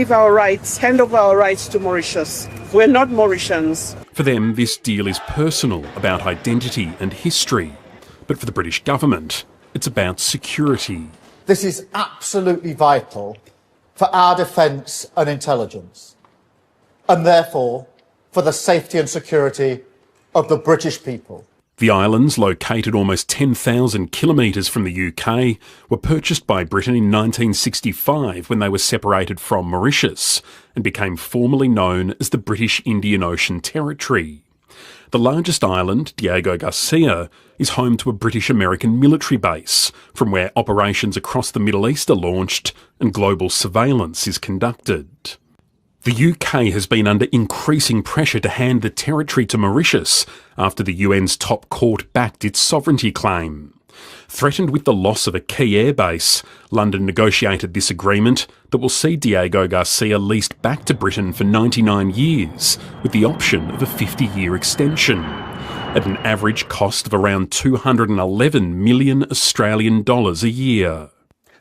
over our rights to Mauritius. We're not Mauritians. For them, this deal is personal, about identity and history. But for the British government, it's about security. This is absolutely vital for our defence and intelligence, and therefore for the safety and security of the British people. The islands, located almost 10,000 kilometres from the UK, were purchased by Britain in 1965 when they were separated from Mauritius and became formally known as the British Indian Ocean Territory. The largest island, Diego Garcia, is home to a British-American military base, from where operations across the Middle East are launched and global surveillance is conducted. The UK has been under increasing pressure to hand the territory to Mauritius after the UN's top court backed its sovereignty claim. Threatened with the loss of a key airbase, London negotiated this agreement that will see Diego Garcia leased back to Britain for 99 years, with the option of a 50-year extension, at an average cost of around 211 million Australian dollars a year.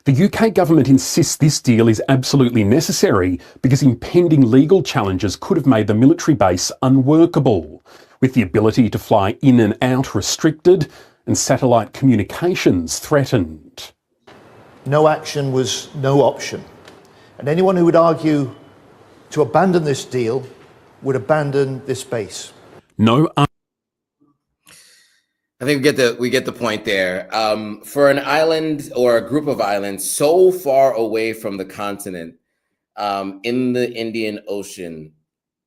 The UK government insists this deal is absolutely necessary because impending legal challenges could have made the military base unworkable, with the ability to fly in and out restricted and satellite communications threatened. No action was no option, and anyone who would argue to abandon this deal would abandon this base. I think we get the point there. For an island or a group of islands so far away from the continent, in the Indian Ocean,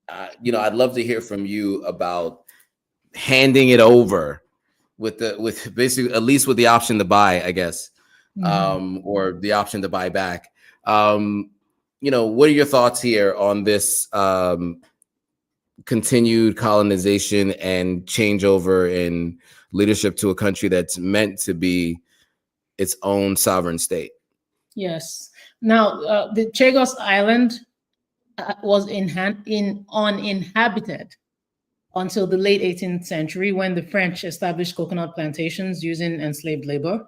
I'd love to hear from you about handing it over with basically at least with the option to buy, I guess, or the option to buy back. What are your thoughts here on this continued colonization and changeover in leadership to a country that's meant to be its own sovereign state? Yes. Now, the Chagos Island, was uninhabited until the late 18th century, when the French established coconut plantations using enslaved labor.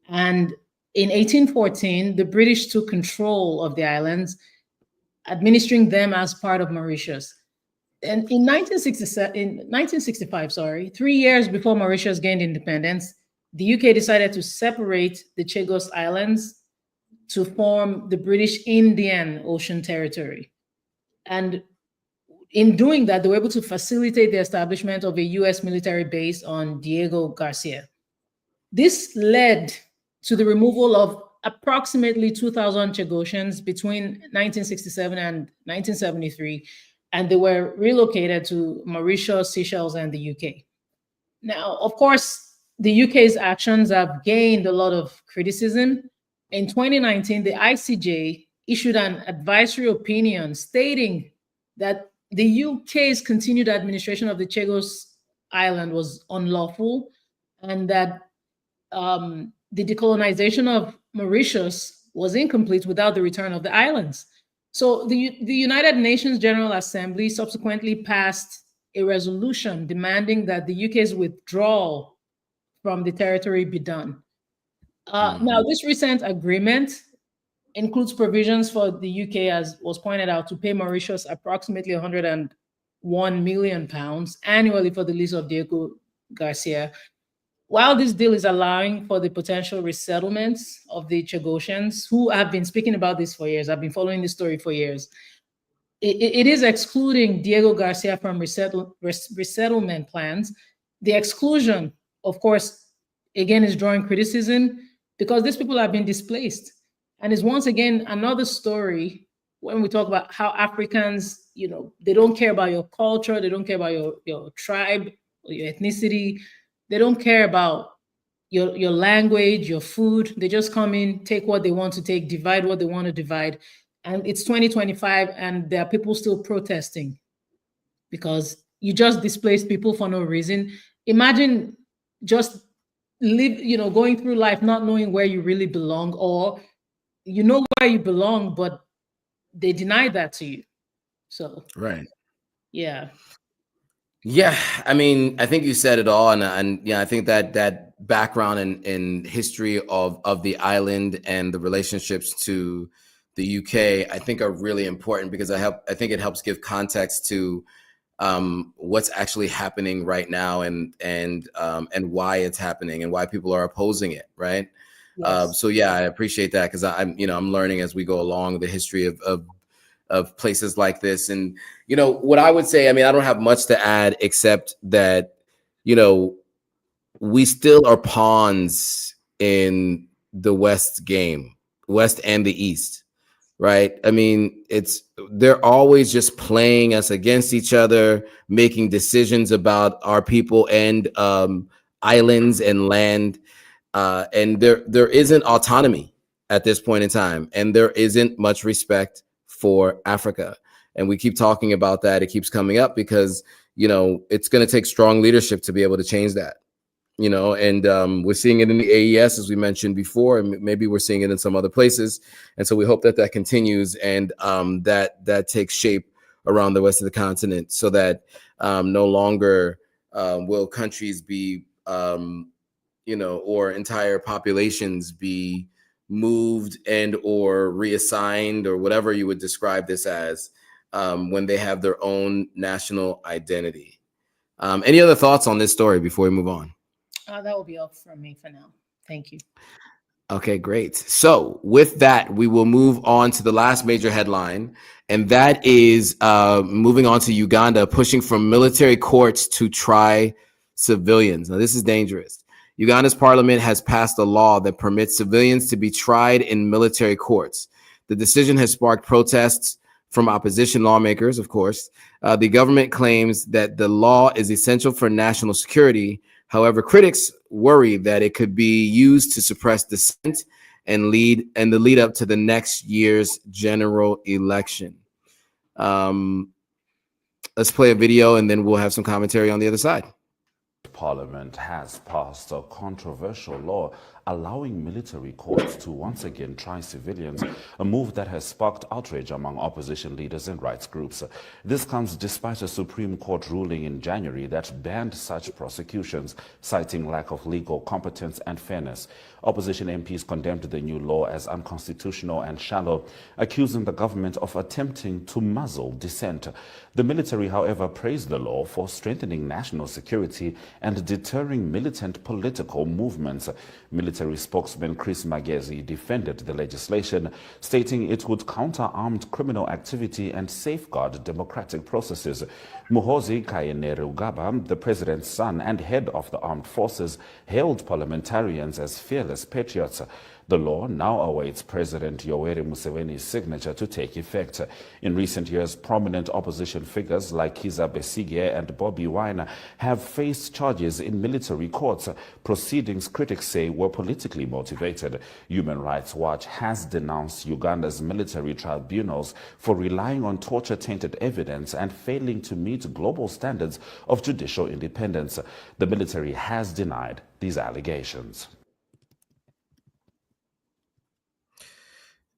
And in 1814, the British took control of the islands, administering them as part of Mauritius. And in 1965, 3 years before Mauritius gained independence, the UK decided to separate the Chagos Islands to form the British Indian Ocean Territory. And in doing that, they were able to facilitate the establishment of a US military base on Diego Garcia. This led to the removal of approximately 2,000 Chagosians between 1967 and 1973, and they were relocated to Mauritius, Seychelles, and the UK. Now, of course, the UK's actions have gained a lot of criticism. In 2019, the ICJ issued an advisory opinion stating that the UK's continued administration of the Chagos Island was unlawful, and that the decolonization of Mauritius was incomplete without the return of the islands. So the United Nations General Assembly subsequently passed a resolution demanding that the UK's withdrawal from the territory be done. Now, this recent agreement includes provisions for the UK, as was pointed out, to pay Mauritius approximately £101 million annually for the lease of Diego Garcia. While this deal is allowing for the potential resettlements of the Chagosians, who have been speaking about this for years, I've been following this story for years, it is excluding Diego Garcia from resettlement plans. The exclusion, of course, again, is drawing criticism because these people have been displaced. And it's once again another story when we talk about how Africans, they don't care about your culture, they don't care about your tribe or your ethnicity. They don't care about your language, your food. They just come in, take what they want to take, divide what they want to divide. And it's 2025, and there are people still protesting because you just displaced people for no reason. Imagine just going through life not knowing where you really belong, or you know where you belong, but they deny that to you. So, right. Yeah. Yeah, I mean, I think you said it all, and yeah, I think that background and history of the island and the relationships to the UK, I think are really important because I think it helps give context to what's actually happening right now and why it's happening and why people are opposing it, right? Yes. So yeah, I appreciate that because I'm learning as we go along the history of places like this. And, what I would say, I mean, I don't have much to add except that, we still are pawns in the West game, West and the East, right? I mean, they're always just playing us against each other, making decisions about our people and islands and land. And there isn't autonomy at this point in time, and there isn't much respect for Africa. And we keep talking about that. It keeps coming up because, it's going to take strong leadership to be able to change that, and we're seeing it in the AES, as we mentioned before, and maybe we're seeing it in some other places. And so we hope that continues and that takes shape around the rest of the continent so that no longer will countries be, or entire populations be moved and or reassigned or whatever you would describe this as when they have their own national identity. Any other thoughts on this story before we move on? That will be all from me for now. Thank you. Okay, great. So with that, we will move on to the last major headline, and that is moving on to Uganda, pushing for military courts to try civilians. Now, this is dangerous. Uganda's parliament has passed a law that permits civilians to be tried in military courts. The decision has sparked protests from opposition lawmakers, of course. The government claims that the law is essential for national security. However, critics worry that it could be used to suppress dissent and the lead up to the next year's general election. Let's play a video and then we'll have some commentary on the other side. parliament has passed a controversial law allowing military courts to once again try civilians, a move that has sparked outrage among opposition leaders and rights groups. This comes despite a Supreme Court ruling in January that banned such prosecutions, citing lack of legal competence and fairness. Opposition MPs condemned the new law as unconstitutional and shallow, accusing the government of attempting to muzzle dissent. The military, however, praised the law for strengthening national security and deterring militant political movements. Military spokesman Chris Magezi defended the legislation, stating it would counter armed criminal activity and safeguard democratic processes. Muhoozi Kainerugaba, the president's son and head of the armed forces, hailed parliamentarians as fearless patriots. The law now awaits President Yoweri Museveni's signature to take effect. In recent years, prominent opposition figures like Kizza Besigye and Bobi Wine have faced charges in military courts, proceedings critics say were politically motivated. Human Rights Watch has denounced Uganda's military tribunals for relying on torture-tainted evidence and failing to meet global standards of judicial independence. The military has denied these allegations.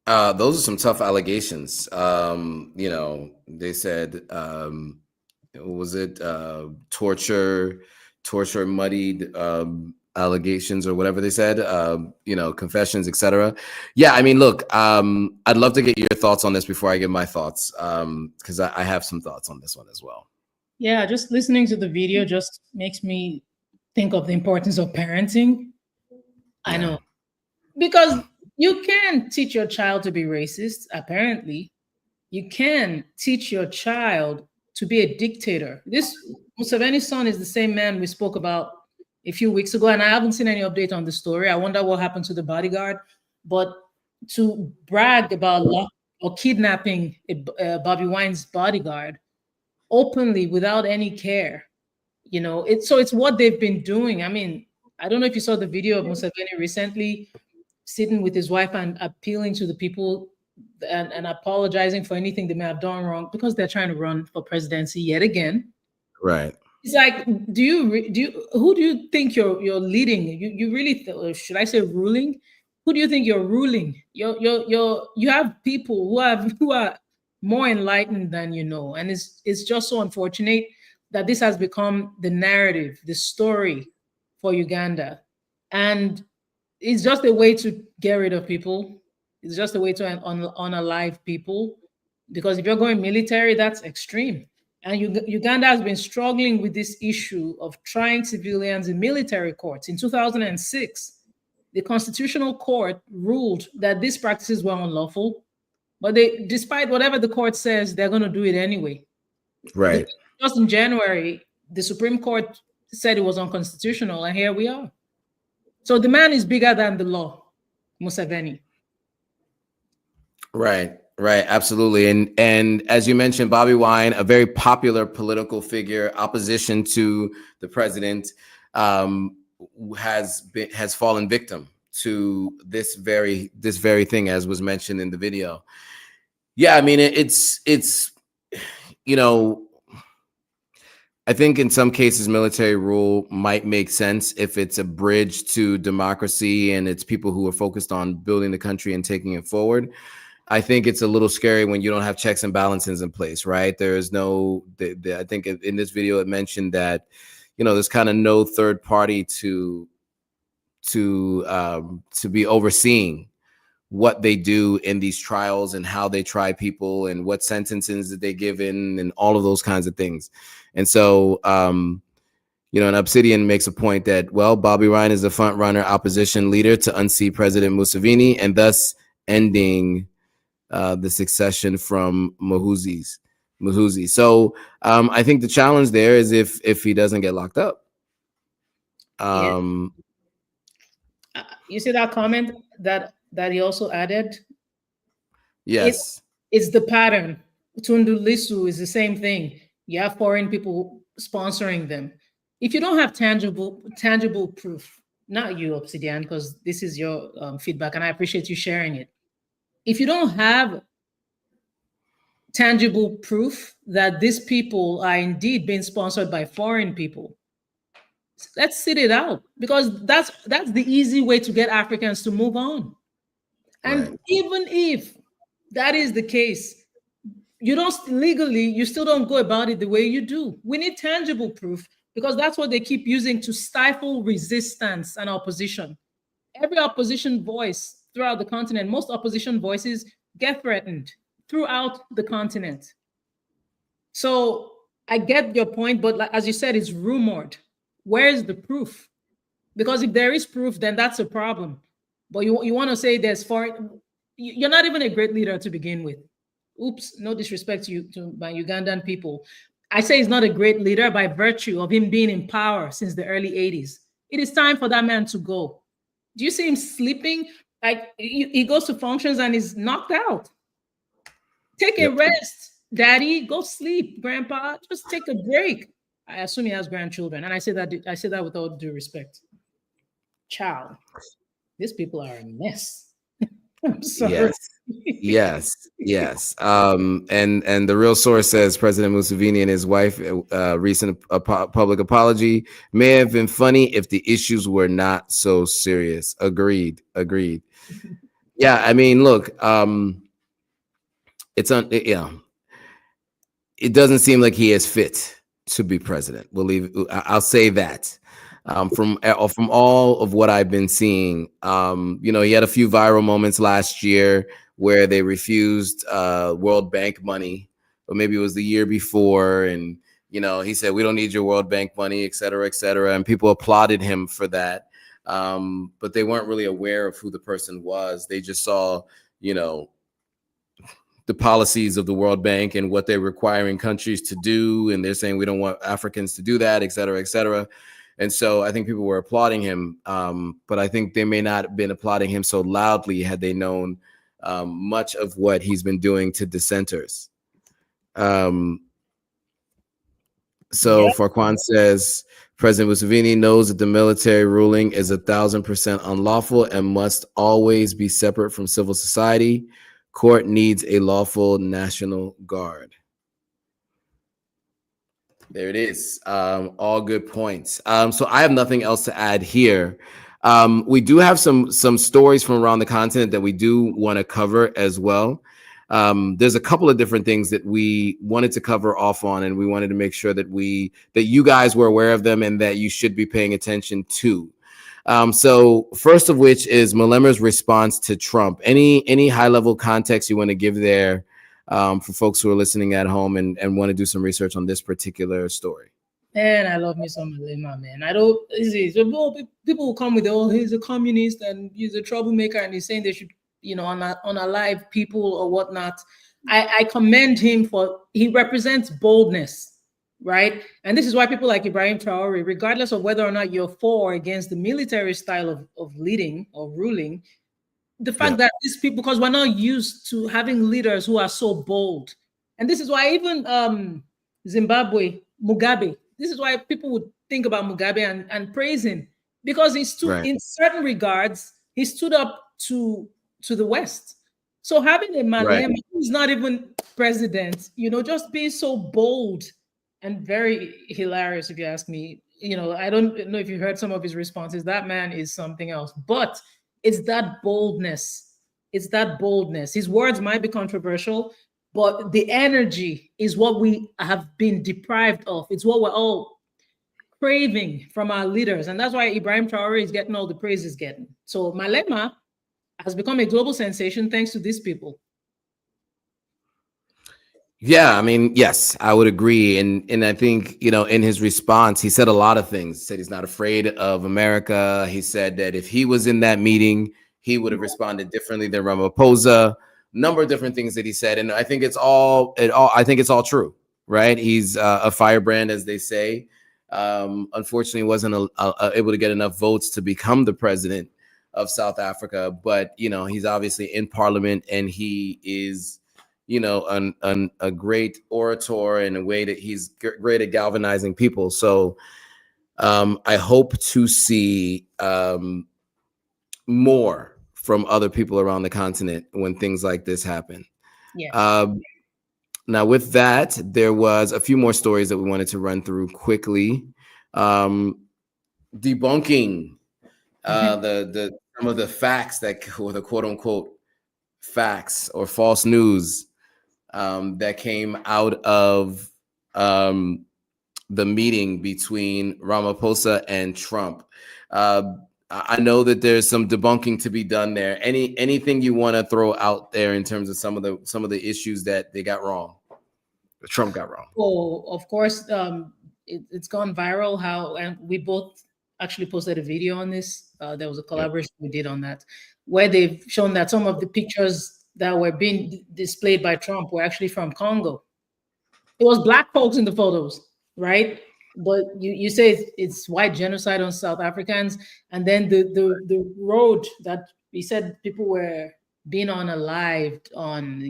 Those are some tough allegations. You know, they said, what was it? Torture, muddied allegations or whatever they said, you know, confessions, etc. Yeah, I mean, look, I'd love to get your thoughts on this before I give my thoughts, because I have some thoughts on this one as well. Yeah, just listening to the video just makes me think of the importance of parenting. I know, because you can teach your child to be racist, apparently. You can teach your child to be a dictator. This Museveni's son is the same man we spoke about a few weeks ago, and I haven't seen any update on the story. I wonder what happened to the bodyguard. But to brag about or kidnapping Bobi Wine's bodyguard openly without any care, you know, it's what they've been doing. I mean, I don't know if you saw the video of Museveni recently sitting with his wife and appealing to the people and apologizing for anything they may have done wrong because they're trying to run for presidency yet again. Right. It's like, who do you think you're leading? You really, or should I say ruling? Who do you think you're ruling? You have people who are more enlightened than you know, and it's just so unfortunate that this has become the narrative, the story for Uganda, and it's just a way to get rid of people. It's just a way to unalive people, because if you're going military, that's extreme. And Uganda has been struggling with this issue of trying civilians in military courts. In 2006, the Constitutional Court ruled that these practices were unlawful, but despite whatever the court says, they're going to do it anyway. Right. Just in January, the Supreme Court said it was unconstitutional, and here we are. So the man is bigger than the law, Museveni. Right, absolutely. And as you mentioned, Bobi Wine, a very popular political figure, opposition to the president, has fallen victim to this very thing, as was mentioned in the video. Yeah, I mean, it's you know, I think in some cases military rule might make sense if it's a bridge to democracy and it's people who are focused on building the country and taking it forward. I think it's a little scary when you don't have checks and balances in place, right? There is no, I think in this video it mentioned that, you know, there's kind of no third party to be overseeing what they do in these trials and how they try people and what sentences that they give in and all of those kinds of things. And so, you know, and Obsidian makes a point that, well, Bobi Wine is the front runner opposition leader to unseat President Museveni and thus ending the succession from Muhoozi. So I think the challenge there is if he doesn't get locked up. You see that comment that he also added? Yes. It's the pattern. Tundu Lissu is the same thing. You have foreign people sponsoring them. If you don't have tangible proof, not you, Obsidian, because this is your feedback, and I appreciate you sharing it. If you don't have tangible proof that these people are indeed being sponsored by foreign people, Let's sit it out, because that's the easy way to get Africans to move on. And even if that is the case, you don't legally, you still don't go about it the way you do. We need tangible proof, because that's what they keep using to stifle resistance and opposition. Every opposition voice throughout the continent, most opposition voices get threatened throughout the continent. So I get your point, but like, as you said, it's rumored. Where's the proof? Because if there is proof, then that's a problem. But you want to say there's foreign, you're not even a great leader to begin with. Oops, no disrespect to my Ugandan people. I say he's not a great leader by virtue of him being in power since the early 80s. It is time for that man to go. Do you see him sleeping? Like he goes to functions and is knocked out. Take a rest, daddy. Go sleep, grandpa. Just take a break. I assume he has grandchildren, and I say that with all due respect. Child, these people are a mess. I'm sorry. Yes. And the real source says President Museveni and his wife recent public apology may have been funny if the issues were not so serious. Agreed. Yeah, I mean, look, it doesn't seem like he is fit to be president. I'll say that. From all of what I've been seeing, he had a few viral moments last year where they refused World Bank money, or maybe it was the year before, and he said, "We don't need your World Bank money," et cetera, and people applauded him for that. But they weren't really aware of who the person was. They just saw, the policies of the World Bank and what they're requiring countries to do, and they're saying we don't want Africans to do that, et cetera. And so I think people were applauding him, but I think they may not have been applauding him so loudly had they known much of what he's been doing to dissenters. So Farquan says, President Museveni knows that the military ruling is 1,000% unlawful and must always be separate from civil society. Court needs a lawful National Guard. There it is. All good points. So I have nothing else to add here. We do have some stories from around the continent that we do want to cover as well. There's a couple of different things that we wanted to cover off on, and we wanted to make sure that you guys were aware of them and that you should be paying attention to. So first of which is Malema's response to Trump. Any high level context you want to give there for folks who are listening at home and want to do some research on this particular story? Man, I love me some Malema, man. People will come with, he's a communist and he's a troublemaker and he's saying they should, unalive people or whatnot. I commend him he represents boldness. Right. And this is why people like Ibrahim Traore, regardless of whether or not you're for or against the military style of leading or ruling, the fact that these people, because we're not used to having leaders who are so bold. And this is why even Zimbabwe, Mugabe, this is why people would think about Mugabe and praise him, because he stood in certain regards, he stood up to the West. So having a Malema who's not even president, just being so bold and very hilarious, if you ask me. I don't know if you heard some of his responses. That man is something else. But it's that boldness. His words might be controversial, but the energy is what we have been deprived of. It's what we're all craving from our leaders. And that's why Ibrahim Traore is getting all the praise he's getting. So Malema has become a global sensation thanks to these people. Yeah, I mean, yes, I would agree. And I think, in his response, he said a lot of things. He said he's not afraid of America. He said that if he was in that meeting, he would have responded differently than Ramaphosa. Number of different things that he said. And I think it's all true, right? He's a firebrand, as they say. Unfortunately, wasn't able to get enough votes to become the president of South Africa. But, he's obviously in parliament, and he is a great orator in a way that he's great at galvanizing people. So I hope to see more from other people around the continent when things like this happen. Yeah. Now, with that, there was a few more stories that we wanted to run through quickly. debunking the some of the facts or the quote unquote facts or false news that came out of the meeting between Ramaphosa and Trump. I know that there's some debunking to be done there. Anything you want to throw out there in terms of some of the issues that they got wrong, Trump got wrong? Oh, of course, it's gone viral. And we both actually posted a video on this. There was a collaboration we did on that, where they've shown that some of the pictures that were being displayed by Trump were actually from Congo. It was black folks in the photos, right? But you say it's white genocide on South Africans, and then the road that he said people were being unalived on,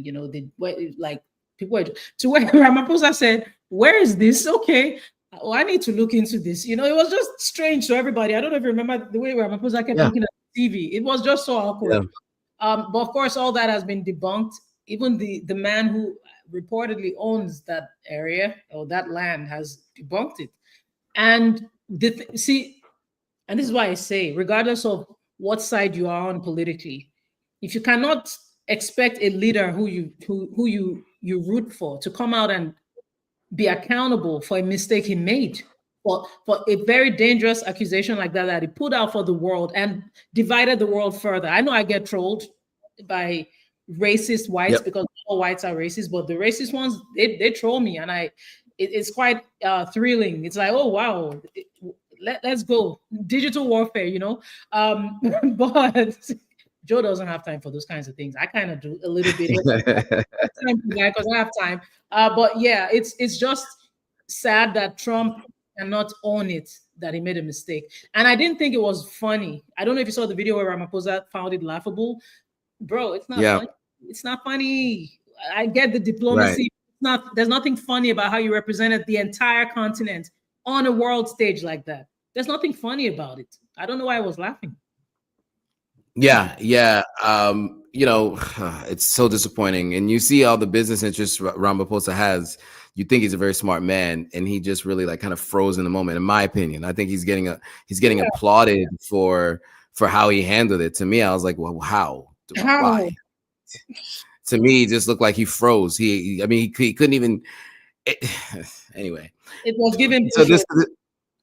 people were to where Ramaphosa said, "Where is this? Okay, well, I need to look into this." It was just strange to everybody. I don't know if you remember the way Ramaphosa kept looking at the TV. It was just so awkward. But of course, all that has been debunked. Even the man who reportedly owns that area or that land has debunked it. And and this is why I say, regardless of what side you are on politically, if you cannot expect a leader who you root for to come out and be accountable for a mistake he made, for a very dangerous accusation like that he put out for the world and divided the world further. I know I get trolled by racist whites because all whites are racist, but the racist ones, they troll me, and it's quite thrilling. It's like, oh wow, let's go digital warfare, but Joe doesn't have time for those kinds of things. I kind of do a little bit because I have time. But yeah, it's just sad that Trump cannot own it, that he made a mistake. And I didn't think it was funny. I don't know if you saw the video where Ramaphosa found it laughable. Bro, it's not funny. It's not funny. I get the diplomacy. Right. There's nothing funny about how you represented the entire continent on a world stage like that. There's nothing funny about it. I don't know why I was laughing. Yeah. It's so disappointing. And you see all the business interests Ramaphosa has. You think he's a very smart man, and he just really kind of froze in the moment. In my opinion, I think he's getting applauded for how he handled it. To me, I was like, well, how? Why? To me, it just looked like he froze. He couldn't even. Anyway, it was given. So this.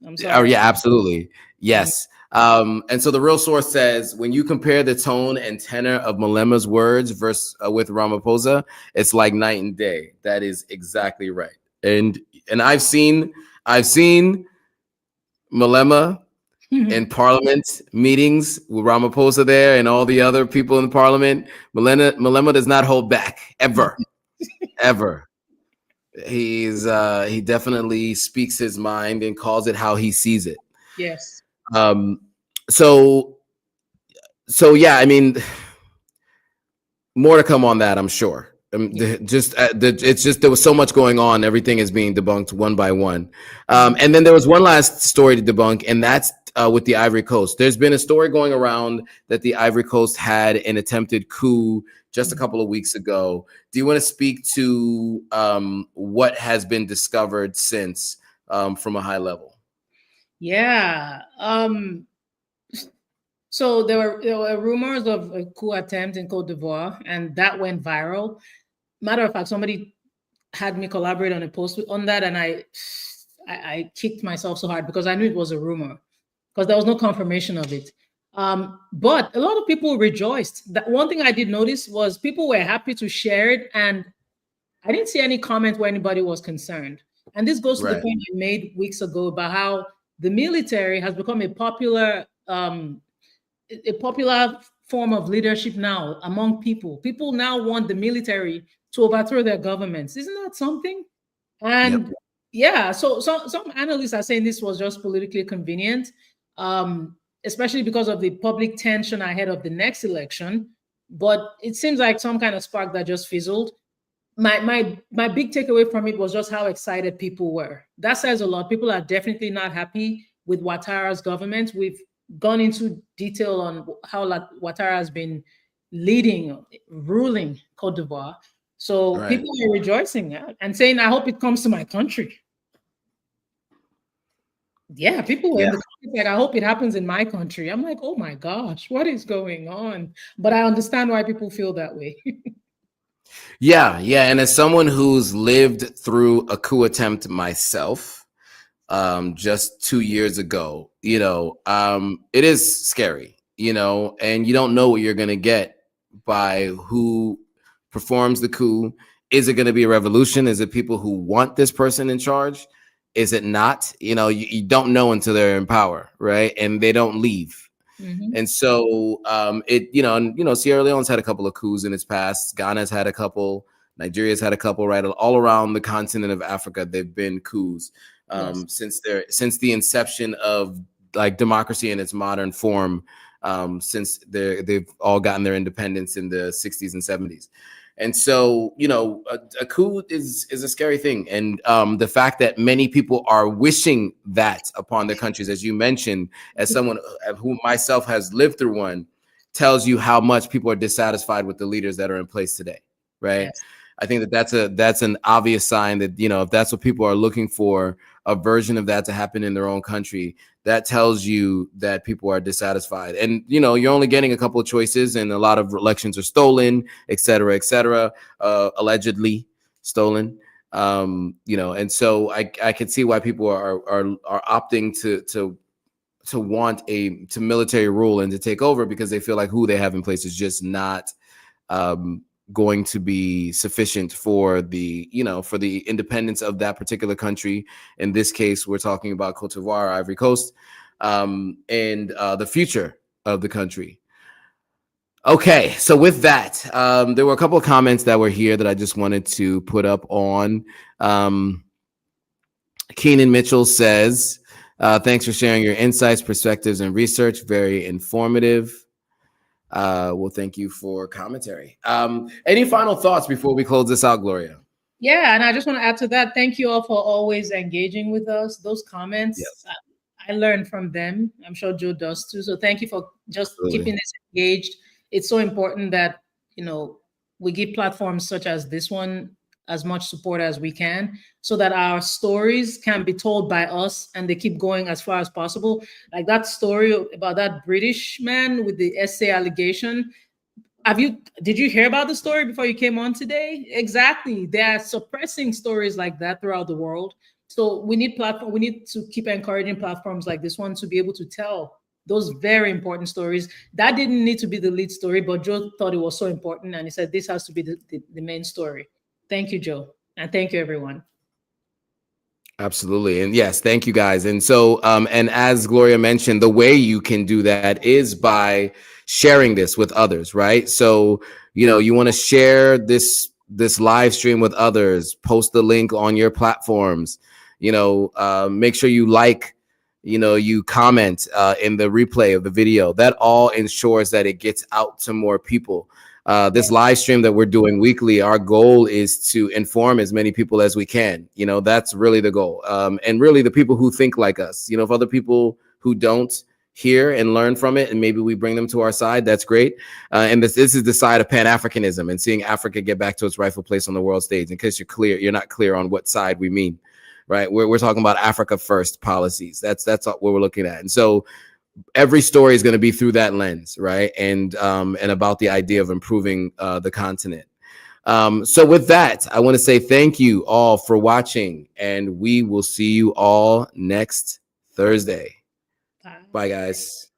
I'm sorry. Oh yeah, absolutely. Yes. And so the real source says, when you compare the tone and tenor of Malema's words versus with Ramaphosa, it's like night and day. That is exactly right. And I've seen Malema in parliament meetings with Ramaphosa there and all the other people in the parliament. Malema does not hold back ever, ever. He definitely speaks his mind and calls it how he sees it. Yes. So yeah, I mean, more to come on that, I'm sure. It's just there was so much going on. Everything is being debunked one by one. And then there was one last story to debunk, and that's with the Ivory Coast. There's been a story going around that the Ivory Coast had an attempted coup just a couple of weeks ago. Do you want to speak to what has been discovered since from a high level? Yeah. So there were rumors of a coup attempt in Côte d'Ivoire, and that went viral. Matter of fact, somebody had me collaborate on a post on that, and I kicked myself so hard because I knew it was a rumor, because there was no confirmation of it. But a lot of people rejoiced. That one thing I did notice was people were happy to share it, and I didn't see any comment where anybody was concerned. And this goes to the point I made weeks ago about how the military has become a popular form of leadership now among people. People now want the military to overthrow their governments. Isn't that something? And yeah, so some analysts are saying this was just politically convenient, especially because of the public tension ahead of the next election. But it seems like some kind of spark that just fizzled. My big takeaway from it was just how excited people were. That says a lot. People are definitely not happy with Ouattara's government. We've gone into detail on how Ouattara has been ruling Côte d'Ivoire. So people are rejoicing and saying, I hope it comes to my country. Yeah, people were in the comments like, I hope it happens in my country. I'm like, oh my gosh, what is going on? But I understand why people feel that way. Yeah. And as someone who's lived through a coup attempt myself, just 2 years ago, it is scary, and you don't know what you're going to get by who performs the coup. Is it going to be a revolution? Is it people who want this person in charge? Is it not? You don't know until they're in power, right? And they don't leave. Mm-hmm. And so Sierra Leone's had a couple of coups in its past. Ghana's had a couple. Nigeria's had a couple, right? All around the continent of Africa, they've been coups since the inception of like democracy in its modern form. Since they've all gotten their independence in the 60s and 70s. And so, a coup is a scary thing. And the fact that many people are wishing that upon their countries, as you mentioned, as someone who myself has lived through one, tells you how much people are dissatisfied with the leaders that are in place today, right? Yes. I think that's an obvious sign that, if that's what people are looking for, a version of that to happen in their own country, that tells you that people are dissatisfied. And, you're only getting a couple of choices, and a lot of elections are stolen, et cetera, allegedly stolen. And so I could see why people are opting to want to military rule and to take over, because they feel like who they have in place is just not going to be sufficient for the independence of that particular country. In this case, we're talking about Cote d'Ivoire, Ivory Coast, and the future of the country. Okay, so with that, there were a couple of comments that were here that I just wanted to put up on. Keenan Mitchell says, thanks for sharing your insights, perspectives, and research. Very informative. Well, thank you for commentary. Any final thoughts before we close this out, Gloria? Yeah, and I just want to add to that. Thank you all for always engaging with us. Those comments, yes. I learned from them. I'm sure Joe does too. So thank you for just keeping us engaged. It's so important that, we give platforms such as this one as much support as we can, so that our stories can be told by us and they keep going as far as possible. Like that story about that British man with the essay allegation. Did you hear about the story before you came on today? Exactly. They are suppressing stories like that throughout the world. So we need to keep encouraging platforms like this one to be able to tell those very important stories. That didn't need to be the lead story, but Joe thought it was so important, and he said this has to be the main story. Thank you, Joe. And thank you, everyone. Absolutely. And yes, thank you guys. And so, and as Gloria mentioned, the way you can do that is by sharing this with others, right? So, you want to share this live stream with others, post the link on your platforms, make sure you you comment in the replay of the video. That all ensures that it gets out to more people. This live stream that we're doing weekly, our goal is to inform as many people as we can. That's really the goal. And really the people who think like us, if other people who don't hear and learn from it, and maybe we bring them to our side, that's great. And this is the side of Pan-Africanism and seeing Africa get back to its rightful place on the world stage. In case you're not clear on what side we mean, right? We're talking about Africa first policies. That's what we're looking at. And so every story is going to be through that lens, right? And about the idea of improving the continent. So with that, I want to say thank you all for watching, and we will see you all next Thursday. Bye, guys.